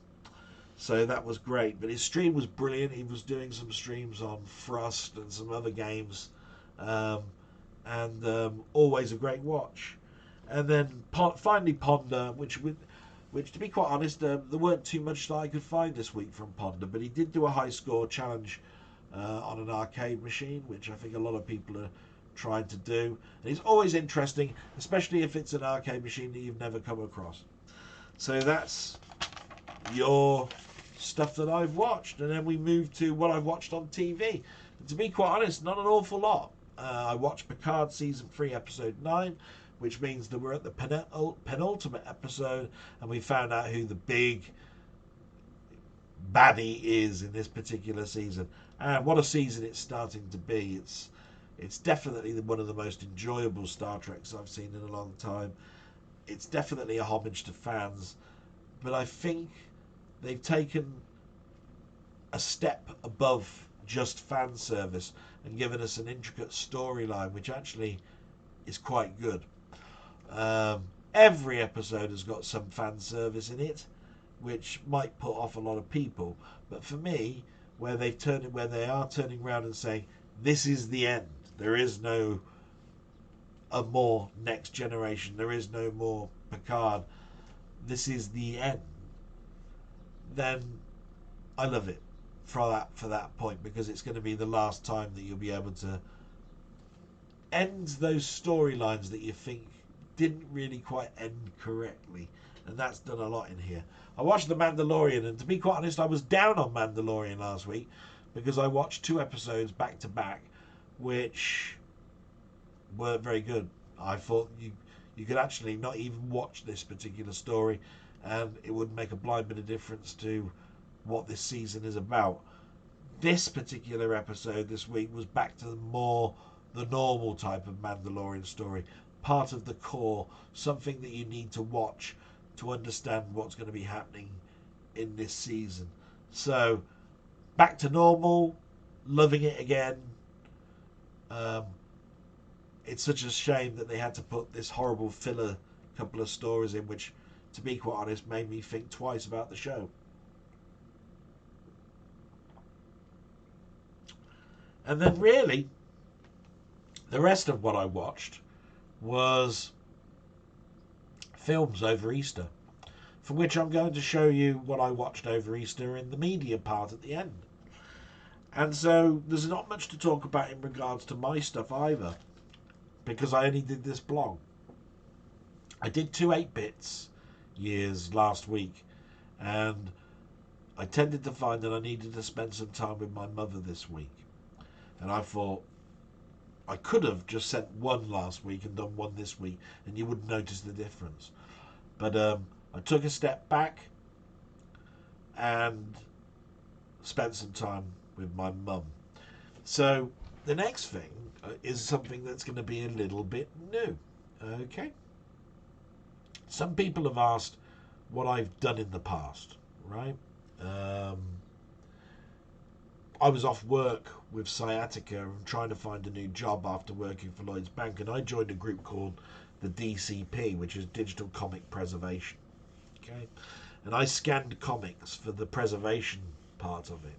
So that was great. But his stream was brilliant. He was doing some streams on Frost and some other games. Always a great watch. And then finally Ponder, which to be quite honest, there weren't too much that I could find this week from Ponder. But he did do a high score challenge on an arcade machine, which I think a lot of people are trying to do. And it's always interesting, especially if it's an arcade machine that you've never come across. So that's your stuff that I've watched, and then we move to what I've watched on TV. And to be quite honest, not an awful lot. I watched Picard season 3 episode 9, which means that we're at the penultimate episode, and we found out who the big baddie is in this particular season. And what a season it's starting to be. It's definitely one of the most enjoyable Star Treks I've seen in a long time. It's definitely a homage to fans, but I think they've taken a step above just fan service and given us an intricate storyline, which actually is quite good. Every episode has got some fan service in it, which might put off a lot of people, but for me, where they are turning around and saying this is the end, there is no a more Next Generation, there is no more Picard, this is the end, then I love it for that point, because it's going to be the last time that you'll be able to end those storylines that you think didn't really quite end correctly, and that's done a lot in here. I watched The Mandalorian, and to be quite honest, I was down on Mandalorian last week because I watched 2 episodes back to back, which weren't very good. I thought you could actually not even watch this particular story, and it would make a blind bit of difference to what this season is about. This particular episode this week was back to the normal type of Mandalorian story, part of the core, something that you need to watch to understand what's going to be happening in this season. So back to normal, loving it again. It's such a shame that they had to put this horrible filler couple of stories in, which, to be quite honest, made me think twice about the show. And then really, the rest of what I watched was films over Easter, for which I'm going to show you what I watched over Easter in the media part at the end. And so there's not much to talk about in regards to my stuff either, because I only did this blog. I did 2 8-bits years last week, and I tended to find that I needed to spend some time with my mother this week. And I thought I could have just sent one last week and done one this week, and you wouldn't notice the difference. But I took a step back and spent some time with my mum. So the next thing is something that's going to be a little bit new. Okay. Some people have asked what I've done in the past, right? I was off work with sciatica and trying to find a new job after working for Lloyd's Bank, and I joined a group called the DCP, which is Digital Comic Preservation. Okay, and I scanned comics for the preservation part of it,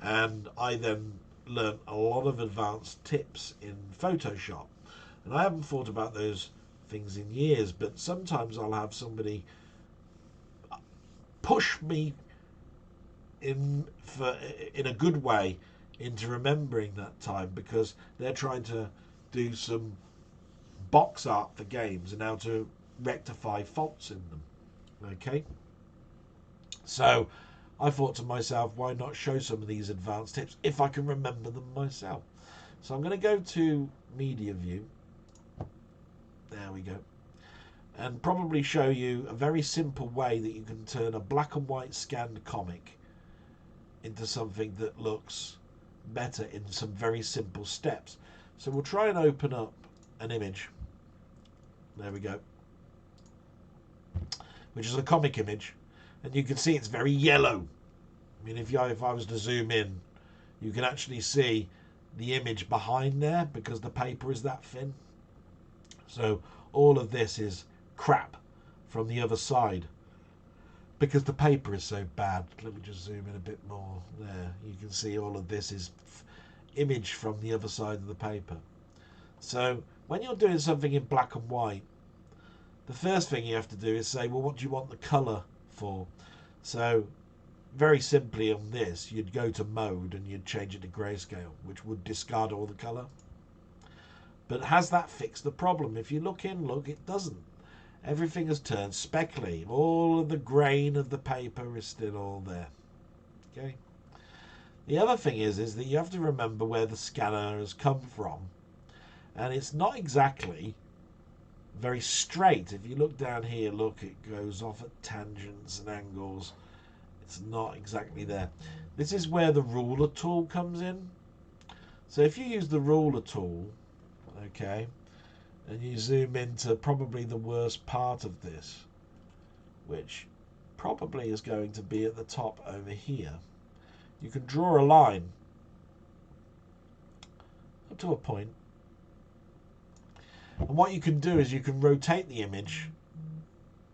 and I then learnt a lot of advanced tips in Photoshop. And I haven't thought about those things in years, but sometimes I'll have somebody push me in a good way into remembering that time, because they're trying to do some box art for games and how to rectify faults in them. Okay, so I thought to myself, why not show some of these advanced tips if I can remember them myself? So I'm going to go to media view, there we go, and probably show you a very simple way that you can turn a black and white scanned comic into something that looks better in some very simple steps. So we'll try and open up an image. There we go. Which is a comic image. And you can see it's very yellow. I mean, if I was to zoom in, you can actually see the image behind there because the paper is that thin. So all of this is crap from the other side, because the paper is so bad. Let me just zoom in a bit more. There, you can see all of this is image from the other side of the paper. So when you're doing something in black and white, the first thing you have to do is say, well, what do you want the colour for? So very simply on this, you'd go to mode and you'd change it to grayscale, which would discard all the colour. But has that fixed the problem? If you look, it doesn't. Everything has turned speckly. All of the grain of the paper is still all there. Okay. The other thing is that you have to remember where the scanner has come from. And it's not exactly very straight. If you look down here, look, it goes off at tangents and angles. It's not exactly there. This is where the ruler tool comes in. So if you use the ruler tool, okay, and you zoom into probably the worst part of this, which probably is going to be at the top over here, you can draw a line up to a point, and what you can do is you can rotate the image,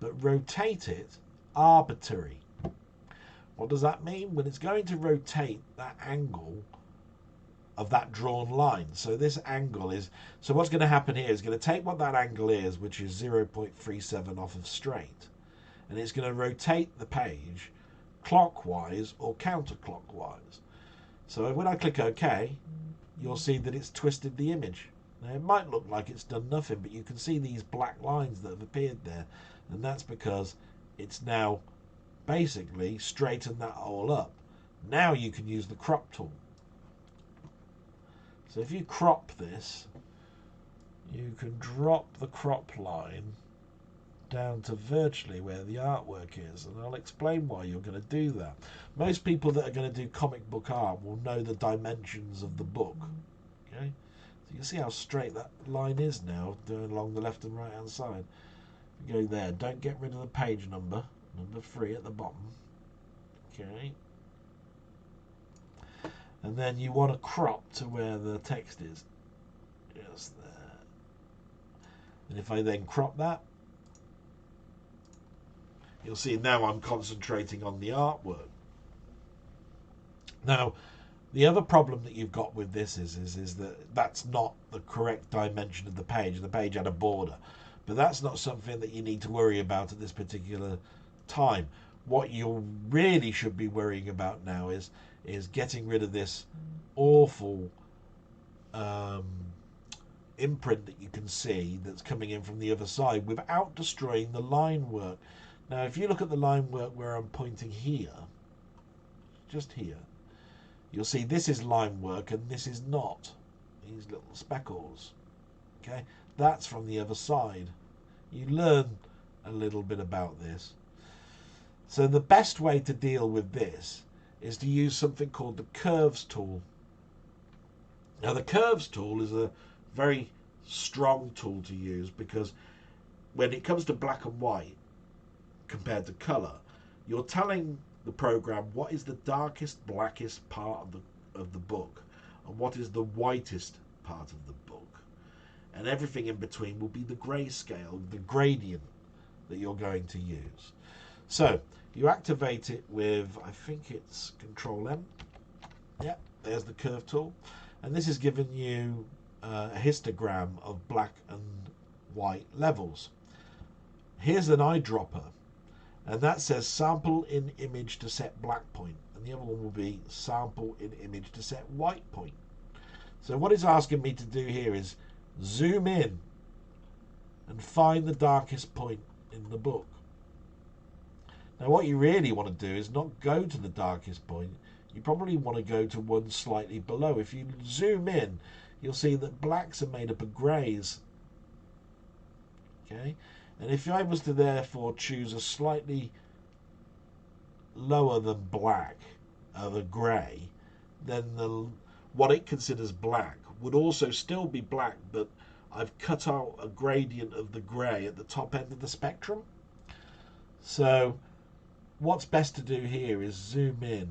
but rotate it arbitrary. What does that mean? Well, it's going to rotate that angle of that drawn line. So this angle is, so what's going to happen here is going to take what that angle is, which is 0.37 off of straight, and it's going to rotate the page clockwise or counterclockwise. So when I click OK, you'll see that it's twisted the image. Now it might look like it's done nothing, but you can see these black lines that have appeared there, and that's because it's now basically straightened that all up. Now you can use the crop tool. So if you crop this, you can drop the crop line down to virtually where the artwork is, and I'll explain why you're going to do that. Most people that are going to do comic book art will know the dimensions of the book. Okay, so you can see how straight that line is now, going along the left and right hand side. You go there. Don't get rid of the page number 3 at the bottom. Okay. And then you want to crop to where the text is. Just there. And if I then crop that, you'll see now I'm concentrating on the artwork. Now, the other problem that you've got with this is that that's not the correct dimension of the page. The page had a border. But that's not something that you need to worry about at this particular time. What you really should be worrying about now is getting rid of this awful imprint that you can see that's coming in from the other side without destroying the line work. Now if you look at the line work where I'm pointing here, just here, you'll see this is line work and this is not. These little speckles, okay, that's from the other side. You learn a little bit about this So the best way to deal with this is to use something called the curves tool. Now the curves tool is a very strong tool to use because when it comes to black and white compared to colour, you're telling the program what is the darkest, blackest part of the book and what is the whitest part of the book. And everything in between will be the grayscale, the gradient that you're going to use. So you activate it with, I think it's Control M. Yeah, there's the curve tool. And this is giving you a histogram of black and white levels. Here's an eyedropper, and that says sample in image to set black point, and the other one will be sample in image to set white point. So what it's asking me to do here is zoom in and find the darkest point in the book. Now what you really want to do is not go to the darkest point. You probably want to go to one slightly below. If you zoom in, you'll see that blacks are made up of greys. Okay, and if I was to therefore choose a slightly lower than black, the grey, then what it considers black would also still be black, but I've cut out a gradient of the grey at the top end of the spectrum. So what's best to do here is zoom in,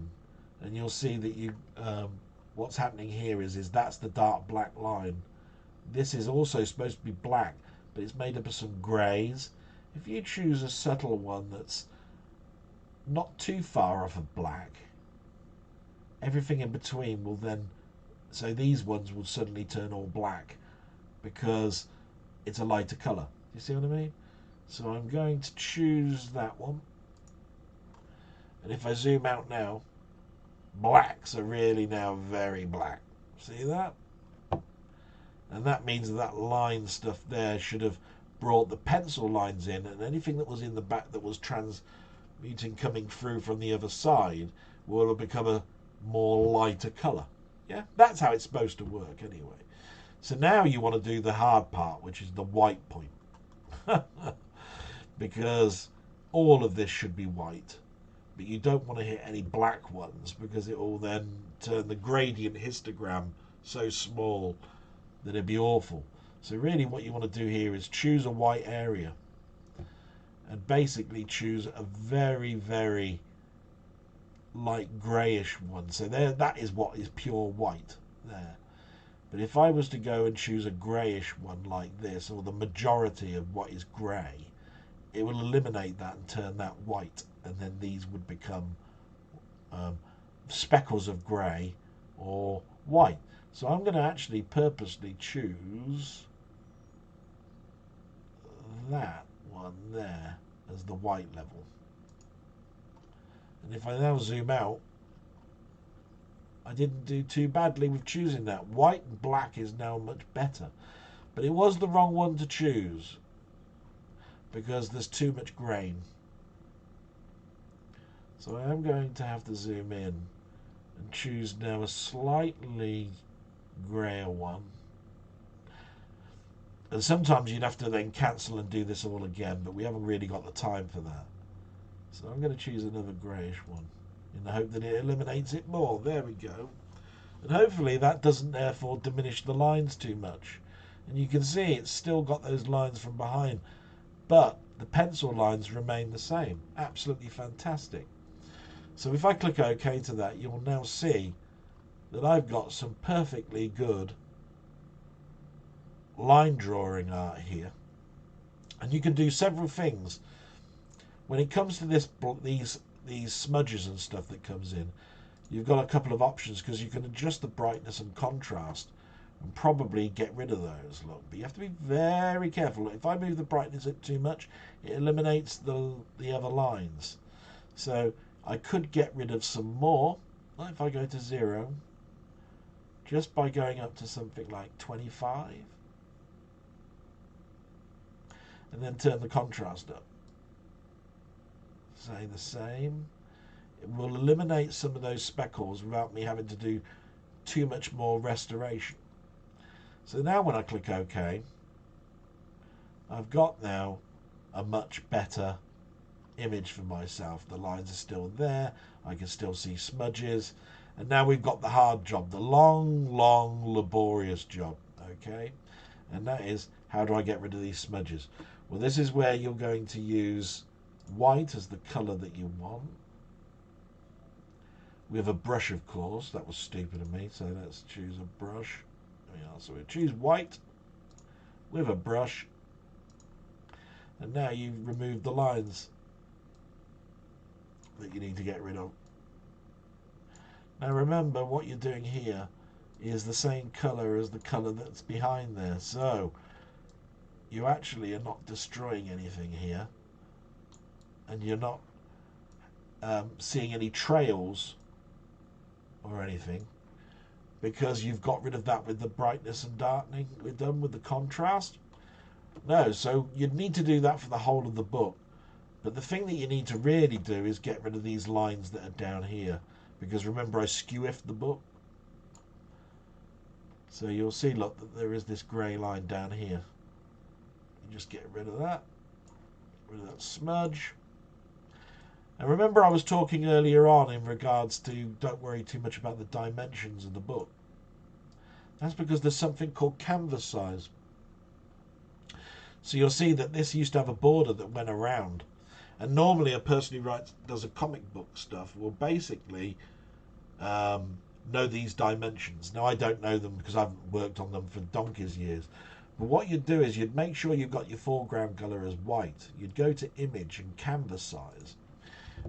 and you'll see that what's happening here is that's the dark black line. This is also supposed to be black, but it's made up of some greys. If you choose a subtle one that's not too far off of black, everything in between will then, so these ones will suddenly turn all black because it's a lighter colour. You see what I mean? So I'm going to choose that one, and if I zoom out now, blacks are really now very black. See that? And that means that line stuff there should have brought the pencil lines in, and anything that was in the back that was transmuting coming through from the other side will have become a more lighter colour. Yeah, that's how it's supposed to work anyway. So now you want to do the hard part, which is the white point. Because all of this should be white, but you don't want to hit any black ones because it will then turn the gradient histogram so small that it'd be awful. So really what you want to do here is choose a white area and basically choose a very, very light greyish one. So there, that is what is pure white there. But if I was to go and choose a greyish one like this, or the majority of what is grey, it will eliminate that and turn that white, and then these would become speckles of grey or white. So I'm going to actually purposely choose that one there as the white level. And if I now zoom out, I didn't do too badly with choosing that. White and black is now much better. But it was the wrong one to choose because there's too much grain. So I am going to have to zoom in and choose now a slightly grayer one. And sometimes you'd have to then cancel and do this all again, but we haven't really got the time for that. So I'm going to choose another greyish one in the hope that it eliminates it more. There we go. And hopefully that doesn't therefore diminish the lines too much. And you can see it's still got those lines from behind, but the pencil lines remain the same. Absolutely fantastic. So if I click OK to that, you'll now see that I've got some perfectly good line drawing art here. And you can do several things. When it comes to these smudges and stuff that comes in, you've got a couple of options because you can adjust the brightness and contrast and probably get rid of those. Look, but you have to be very careful. If I move the brightness up too much, it eliminates the other lines. So I could get rid of some more, like if I go to 0, just by going up to something like 25, and then turn the contrast up. Say the same. It will eliminate some of those speckles without me having to do too much more restoration. So now when I click OK, I've got now a much better image for myself. The lines are still there. I can still see smudges. And now we've got the hard job, the long, laborious job, okay? And that is, how do I get rid of these smudges? Well, this is where you're going to use white as the colour that you want. We have a brush, of course. That was stupid of me, so let's choose a brush. So we choose white with a brush. And now you've removed the lines that you need to get rid of. Now remember, what you're doing here is the same colour as the colour that's behind there. So you actually are not destroying anything here. And you're not seeing any trails or anything, because you've got rid of that with the brightness and darkening we've done with the contrast. No, so you'd need to do that for the whole of the book. But the thing that you need to really do is get rid of these lines that are down here, because remember I skew-ifed the book. So you'll see, look, that there is this grey line down here. You just get rid of that. Get rid of that smudge. And remember I was talking earlier on in regards to don't worry too much about the dimensions of the book. That's because there's something called canvas size. So you'll see that this used to have a border that went around. And normally a person who does a comic book stuff will basically know these dimensions. Now I don't know them because I haven't worked on them for donkey's years. But what you'd do is you'd make sure you've got your foreground colour as white. You'd go to image and canvas size.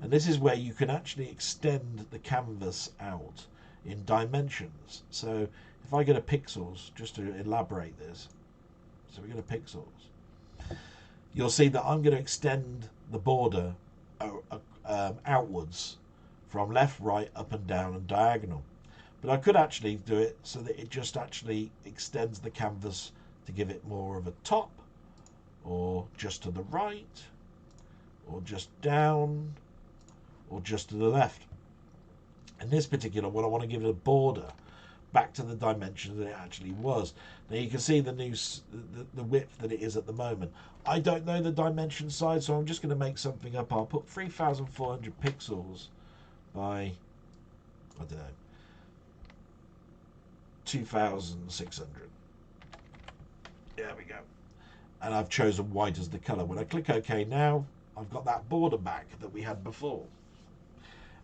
And this is where you can actually extend the canvas out in dimensions. So if I go to pixels, just to elaborate this, so we go to pixels, you'll see that I'm going to extend the border outwards from left, right, up and down and diagonal. But I could actually do it so that it just actually extends the canvas to give it more of a top, or just to the right, or just down, or just to the left. In this particular one, I want to give it a border back to the dimension that it actually was. Now you can see the width that it is at the moment. I don't know the dimension size, so I'm just going to make something up. I'll put 3,400 pixels by, I don't know, 2,600. There we go. And I've chosen white as the colour. When I click OK now, I've got that border back that we had before.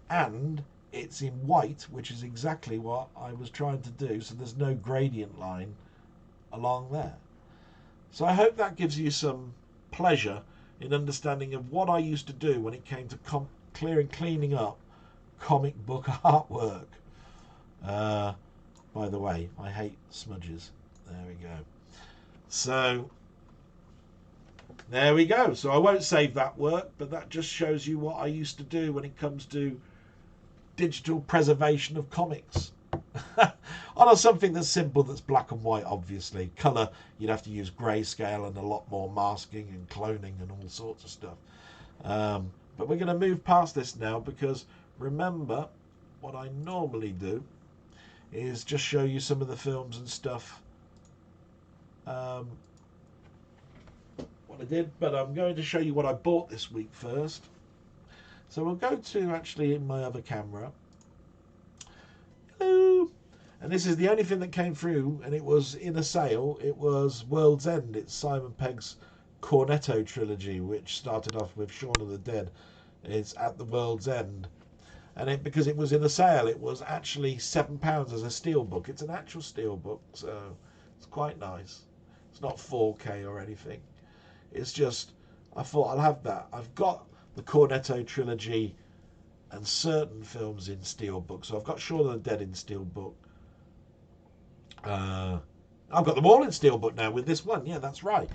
And it's in white, which is exactly what I was trying to do, so there's no gradient line along there. So I hope that gives you some pleasure in understanding of what I used to do when it came to cleaning up comic book artwork. By the way, I hate smudges. There we go. So there we go. So I won't save that work, but that just shows you what I used to do when it comes to digital preservation of comics. On something that's simple, that's black and white, obviously. Colour, you'd have to use grayscale and a lot more masking and cloning and all sorts of stuff. But we're going to move past this now, because remember, what I normally do is just show you some of the films and stuff. What I did, but I'm going to show you what I bought this week first. So we'll go to actually in my other camera. Hello. And this is the only thing that came through, and it was in a sale. It was World's End. It's Simon Pegg's Cornetto trilogy, which started off with Shaun of the Dead. It's at the World's End. And because it was in a sale, it was actually £7 as a steelbook. It's an actual steelbook, so it's quite nice. It's not 4K or anything. It's just, I thought I'll have that. I've got the Cornetto trilogy and certain films in steelbook. So I've got Shaun of the Dead in steelbook. I've got them all in steelbook now with this one. Yeah, that's right.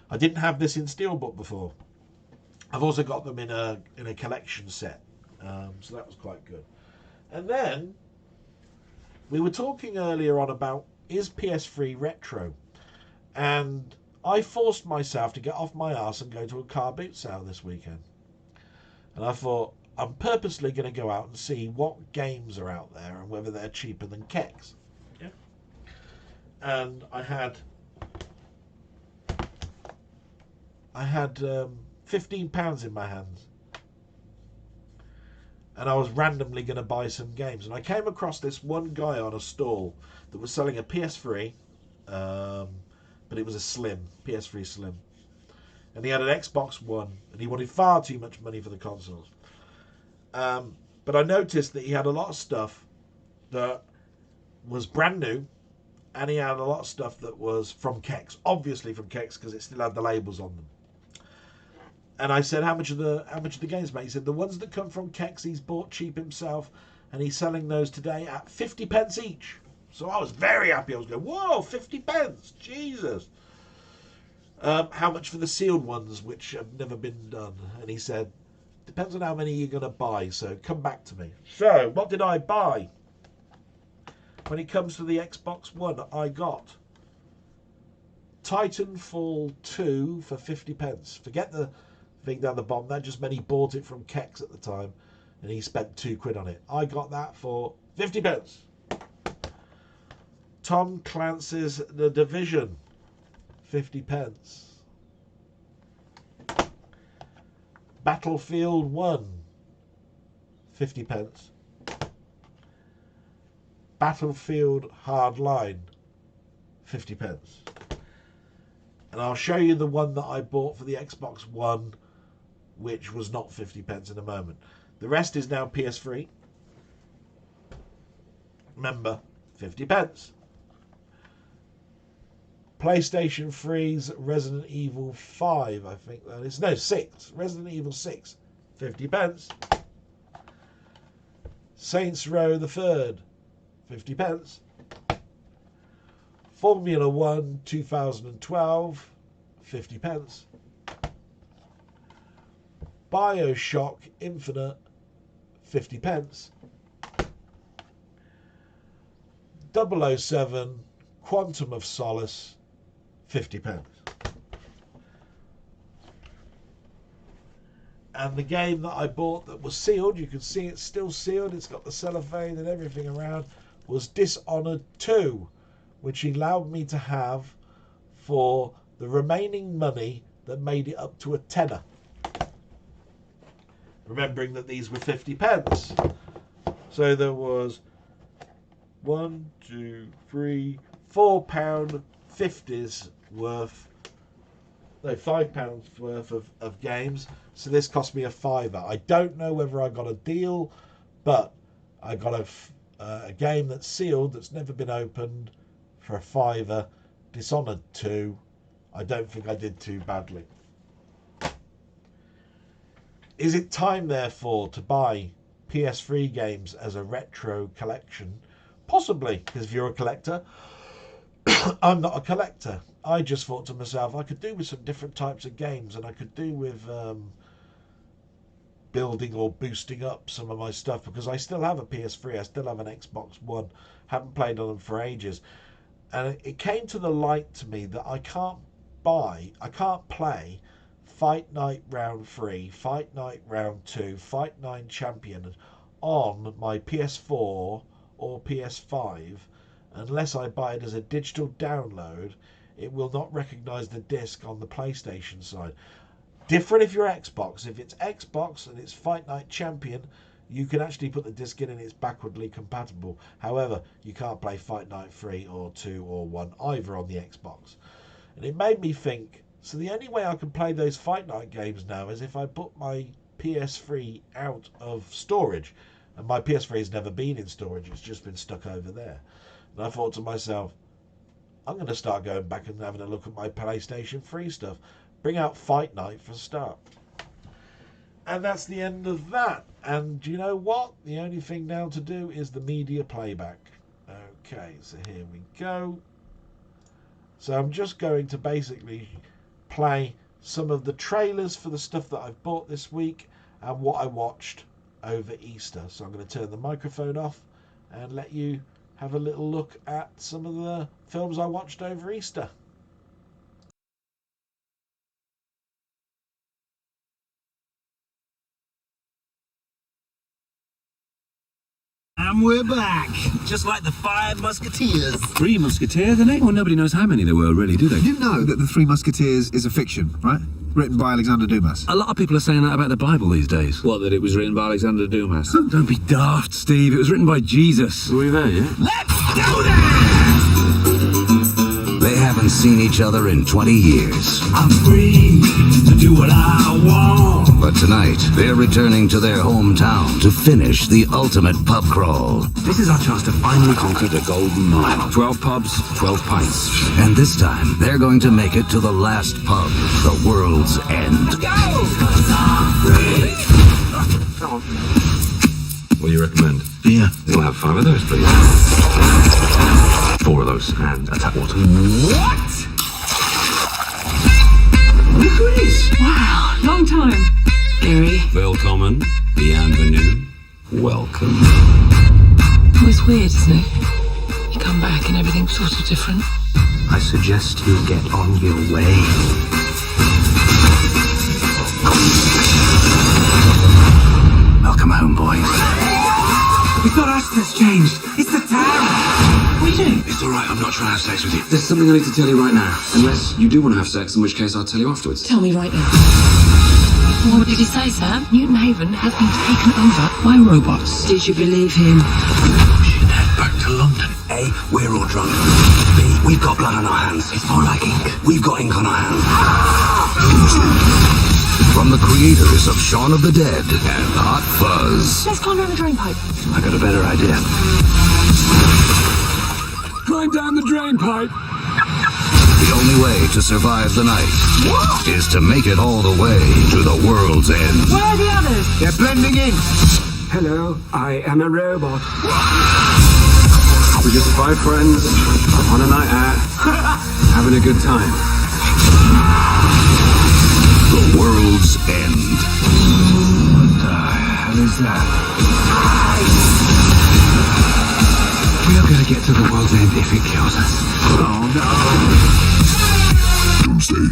I didn't have this in steelbook before. I've also got them in a collection set. So that was quite good. And then we were talking earlier on about, is PS3 retro? And I forced myself to get off my arse and go to a car boot sale this weekend. And I thought, I'm purposely going to go out and see what games are out there and whether they're cheaper than Kex. Yeah. And I had £15 in my hands. and I was randomly going to buy some games, and I came across this one guy on a stall that was selling a PS3, but it was a slim PS3 Slim, and he had an Xbox One, and he wanted far too much money for the consoles. But I noticed that he had a lot of stuff that was brand new, and he had a lot of stuff that was from Kex, obviously from Kex, because it still had the labels on them. And I said, how much are the games, mate? He said, the ones that come from Kex he's bought cheap himself, and he's selling those today at 50 pence each. So I was very happy. I was going, whoa, 50 pence, Jesus. How much for the sealed ones, which have never been done? And he said, depends on how many you're going to buy, so come back to me. So, what did I buy? When it comes to the Xbox One, I got Titanfall 2 for 50 pence. Forget the thing down the bottom. That just meant he bought it from Kex at the time, and he spent £2 on it. I got that for 50 pence. Tom Clancy's The Division, 50 pence. Battlefield 1, 50 pence. Battlefield Hardline, 50 pence. And I'll show you the one that I bought for the Xbox One, which was not 50 pence, in a moment. The rest is now PS3. Remember, 50 pence. PlayStation 3's Resident Evil 5, I think that is. No, 6. Resident Evil 6, 50 pence. Saints Row the 3rd, 50 pence. Formula 1 2012, 50 pence. Bioshock Infinite, 50 pence. 007 Quantum of Solace, 50 pence. And the game that I bought that was sealed, you can see it's still sealed, it's got the cellophane and everything around, was Dishonored 2, which he allowed me to have for the remaining money that made it up to a tenner. Remembering that these were 50 pence. So there was £1, £2, £3, £4.50s worth, no, £5 worth of games. So this cost me a fiver. I don't know whether I got a deal, but I got a game that's sealed, that's never been opened, for a fiver. Dishonored 2. I don't think I did too badly. Is it time, therefore, to buy PS3 games as a retro collection? Possibly, because if you're a collector, I'm not a collector. I just thought to myself, I could do with some different types of games, and I could do with building or boosting up some of my stuff, because I still have a PS3, I still have an Xbox One, haven't played on them for ages. And it came to the light to me that I can't play Fight Night Round 3, Fight Night Round 2, Fight 9 Champion on my PS4 or PS5 unless I buy it as a digital download. It will not recognise the disc on the PlayStation side. Different if you're Xbox. If it's Xbox and it's Fight Night Champion, you can actually put the disc in and it's backwardly compatible. However, you can't play Fight Night 3 or 2 or 1 either on the Xbox. And it made me think, so the only way I can play those Fight Night games now is if I put my PS3 out of storage. And my PS3 has never been in storage, it's just been stuck over there. And I thought to myself, I'm going to start going back and having a look at my PlayStation 3 stuff. Bring out Fight Night for a start. And that's the end of that. And you know what? The only thing now to do is the media playback. Okay, so here we go. So I'm just going to basically play some of the trailers for the stuff that I've bought this week and what I watched over Easter. So I'm going to turn the microphone off and let you have a little look at some of the films I watched over Easter. And we're back, just like the Five Musketeers. Three Musketeers, isn't it? Well, nobody knows how many there were, really, do they? You know that the Three Musketeers is a fiction, right? written by Alexander Dumas. A lot of people are saying that about the Bible these days. What, that it was written by Alexander Dumas? Don't be daft, Steve. It was written by Jesus. Were we there yet? Let's do this! They haven't seen each other in 20 years. I'm free to do what I want. But tonight, they're returning to their hometown to finish the ultimate pub crawl. This is our chance to finally conquer the Golden Mile. 12 pubs, 12 pints. And this time, they're going to make it to the last pub, the World's End. Go! 'Cause I'm free. What do you recommend? Beer. We'll have 5 of those, please. 4 of those, and a tap water. What? Look who it is. Wow, long time. Gary. Willkommen, bienvenue, welcome. Always weird, isn't it? You come back and everything's sort of different. I suggest you get on your way. Welcome home, boys. We thought Ashton's changed. It's the town. What are you doing? It's alright, I'm not trying to have sex with you. There's something I need to tell you right now. Unless you do want to have sex, in which case I'll tell you afterwards. Tell me right now. What did he say, Sam? Newton Haven has been taken over by robots. Did you believe him? We should head back to London. A, we're all drunk. B, we've got blood on our hands. It's more like ink. We've got ink on our hands. From the creators of Shaun of the Dead and Hot Fuzz. Let's climb down the drain pipe. I got a better idea. Climb down the drain pipe. The only way to survive the night is to make it all the way to the World's End. Where are the others? They're blending in. Hello, I am a robot. We're just 5 friends on a night out, having a good time. The World's End. What the hell is that? We are going to get to the World's End if it kills us. Oh no! Doomsday.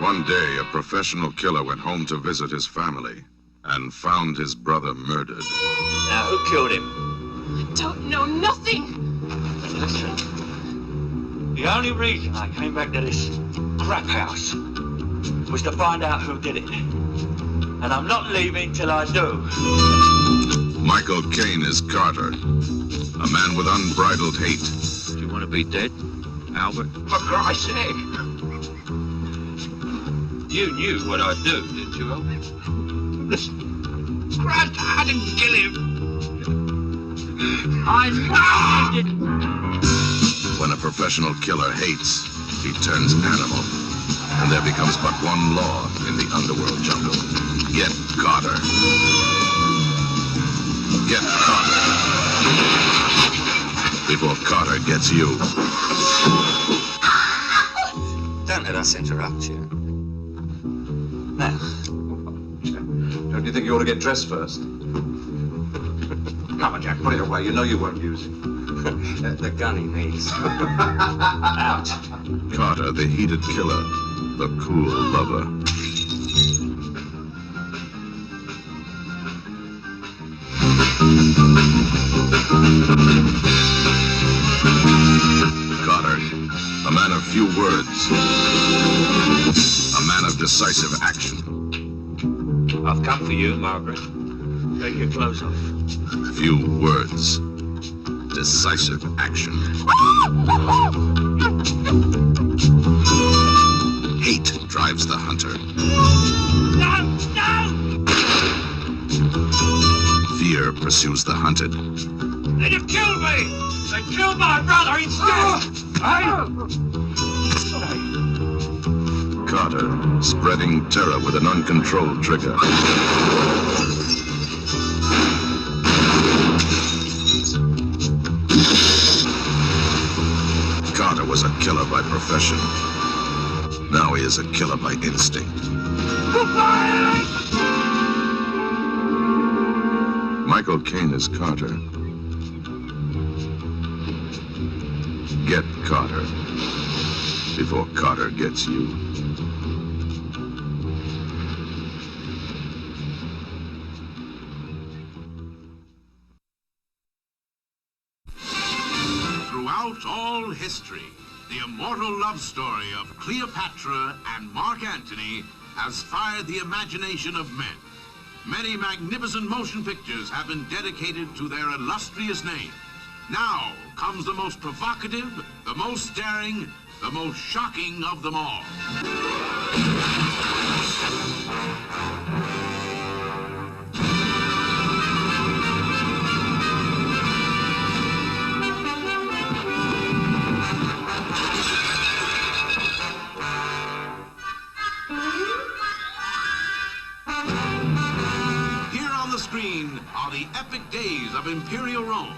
One day, a professional killer went home to visit his family and found his brother murdered. Now, who killed him? I don't know nothing. Listen, the only reason I came back to this crap house was to find out who did it. And I'm not leaving till I do. Michael Caine is Carter, a man with unbridled hate. Do you want to be dead, Albert? For Christ's sake! You knew what I'd do, didn't you, Albert? Listen, Christ, I didn't kill him. I know I didn't. When a professional killer hates, he turns animal. And there becomes but one law in the underworld jungle. Get Carter. Get Carter. Before Carter gets you. Don't let us interrupt you. Now, Don't you think you ought to get dressed first? come on, Jack, Put it away, you know you won't use it. the gun he needs. Out. Carter, the heated killer. The cool lover. Carter, a man of few words. A man of decisive action. I've come for you, Margaret. Take your clothes off. Few words. Decisive action. Hate drives the hunter. No! No! Fear pursues the hunted. They'd have killed me! They killed my brother instead! Carter, spreading terror with an uncontrolled trigger. Carter was a killer by profession. Now he is a killer by instinct. Michael Caine is Carter. Get Carter before Carter gets you. Throughout all history, The immortal love story of Cleopatra and Mark Antony has fired the imagination of men. Many magnificent motion pictures have been dedicated to their illustrious name. Now comes the most provocative, the most daring, the most shocking of them all. Here on the screen are the epic days of Imperial Rome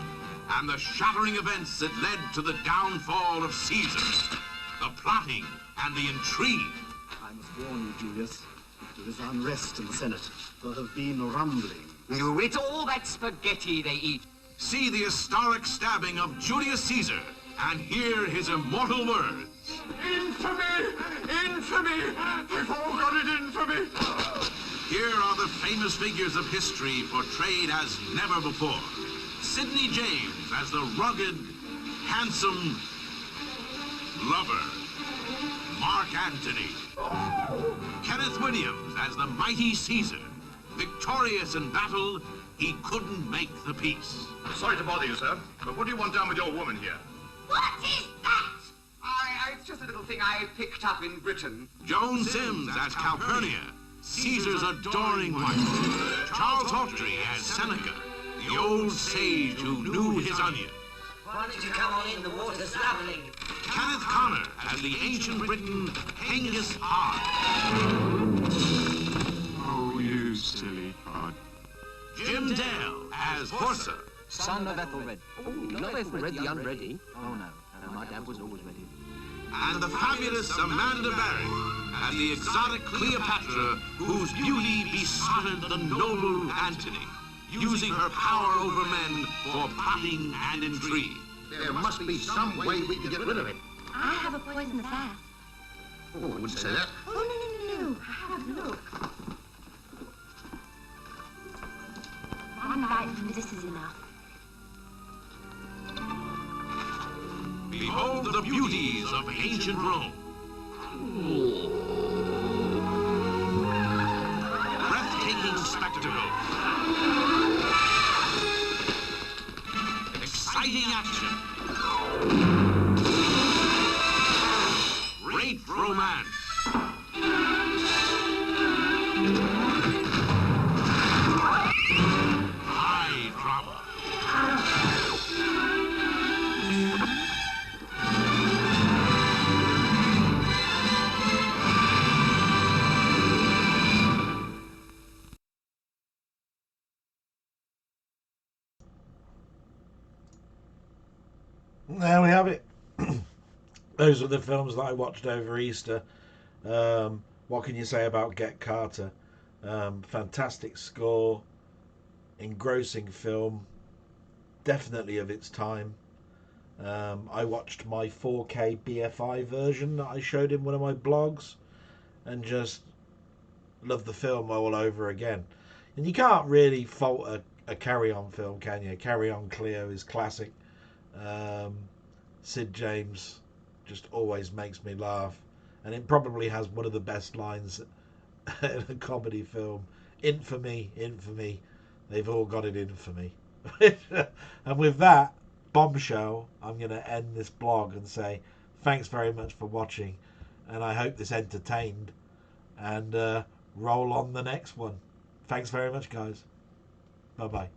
and the shattering events that led to the downfall of Caesar, the plotting and the intrigue. I must warn you, Julius, there is unrest in the Senate. There have been rumblings. You eat all that spaghetti they eat. See the historic stabbing of Julius Caesar and hear his immortal words. Infamy! Infamy! They've all got it in for me! Here are the famous figures of history portrayed as never before. Sidney James as the rugged, handsome lover. Mark Antony. Kenneth Williams as the mighty Caesar. Victorious in battle, he couldn't make the peace. Sorry to bother you, sir, but what do you want done with your woman here? What is that? It's just a little thing I picked up in Britain. Joan Sims as Calpurnia, Caesar's adoring wife. Charles Hawtrey as Seneca, the old sage who knew his onion. Why don't you come on in? The water's lovely. Kenneth Connor as the ancient Briton Hengist Hart. Oh, you silly cod. Jim Dale as Horsa. Son of Ethelred. Oh, not Ethelred the unready. Oh, no. My dad was always ready. And the fabulous Amanda Barry as the exotic Cleopatra whose beauty besotted the noble Antony, using her power over men for plotting and intrigue. There must be some way we can get rid of it. I have a poisonous ass. Oh, I wouldn't say that. Oh, no. Have a look. One bite from this is enough. Behold the beauties of ancient Rome. Breathtaking spectacle. Exciting action. Great romance. High drama. There we have it. Those were the films that I watched over Easter. What can you say about Get Carter? Fantastic score, engrossing film, definitely of its time. I watched my 4K BFI version that I showed in one of my blogs and just loved the film all over again. And you can't really fault a Carry On film, can you? Carry On Cleo is classic. Sid James just always makes me laugh, and it probably has one of the best lines in a comedy film. Infamy, infamy, they've all got it in for me. And with that bombshell, I'm going to end this blog and say thanks very much for watching, and I hope this entertained, and roll on the next one. Thanks very much, guys. Bye bye.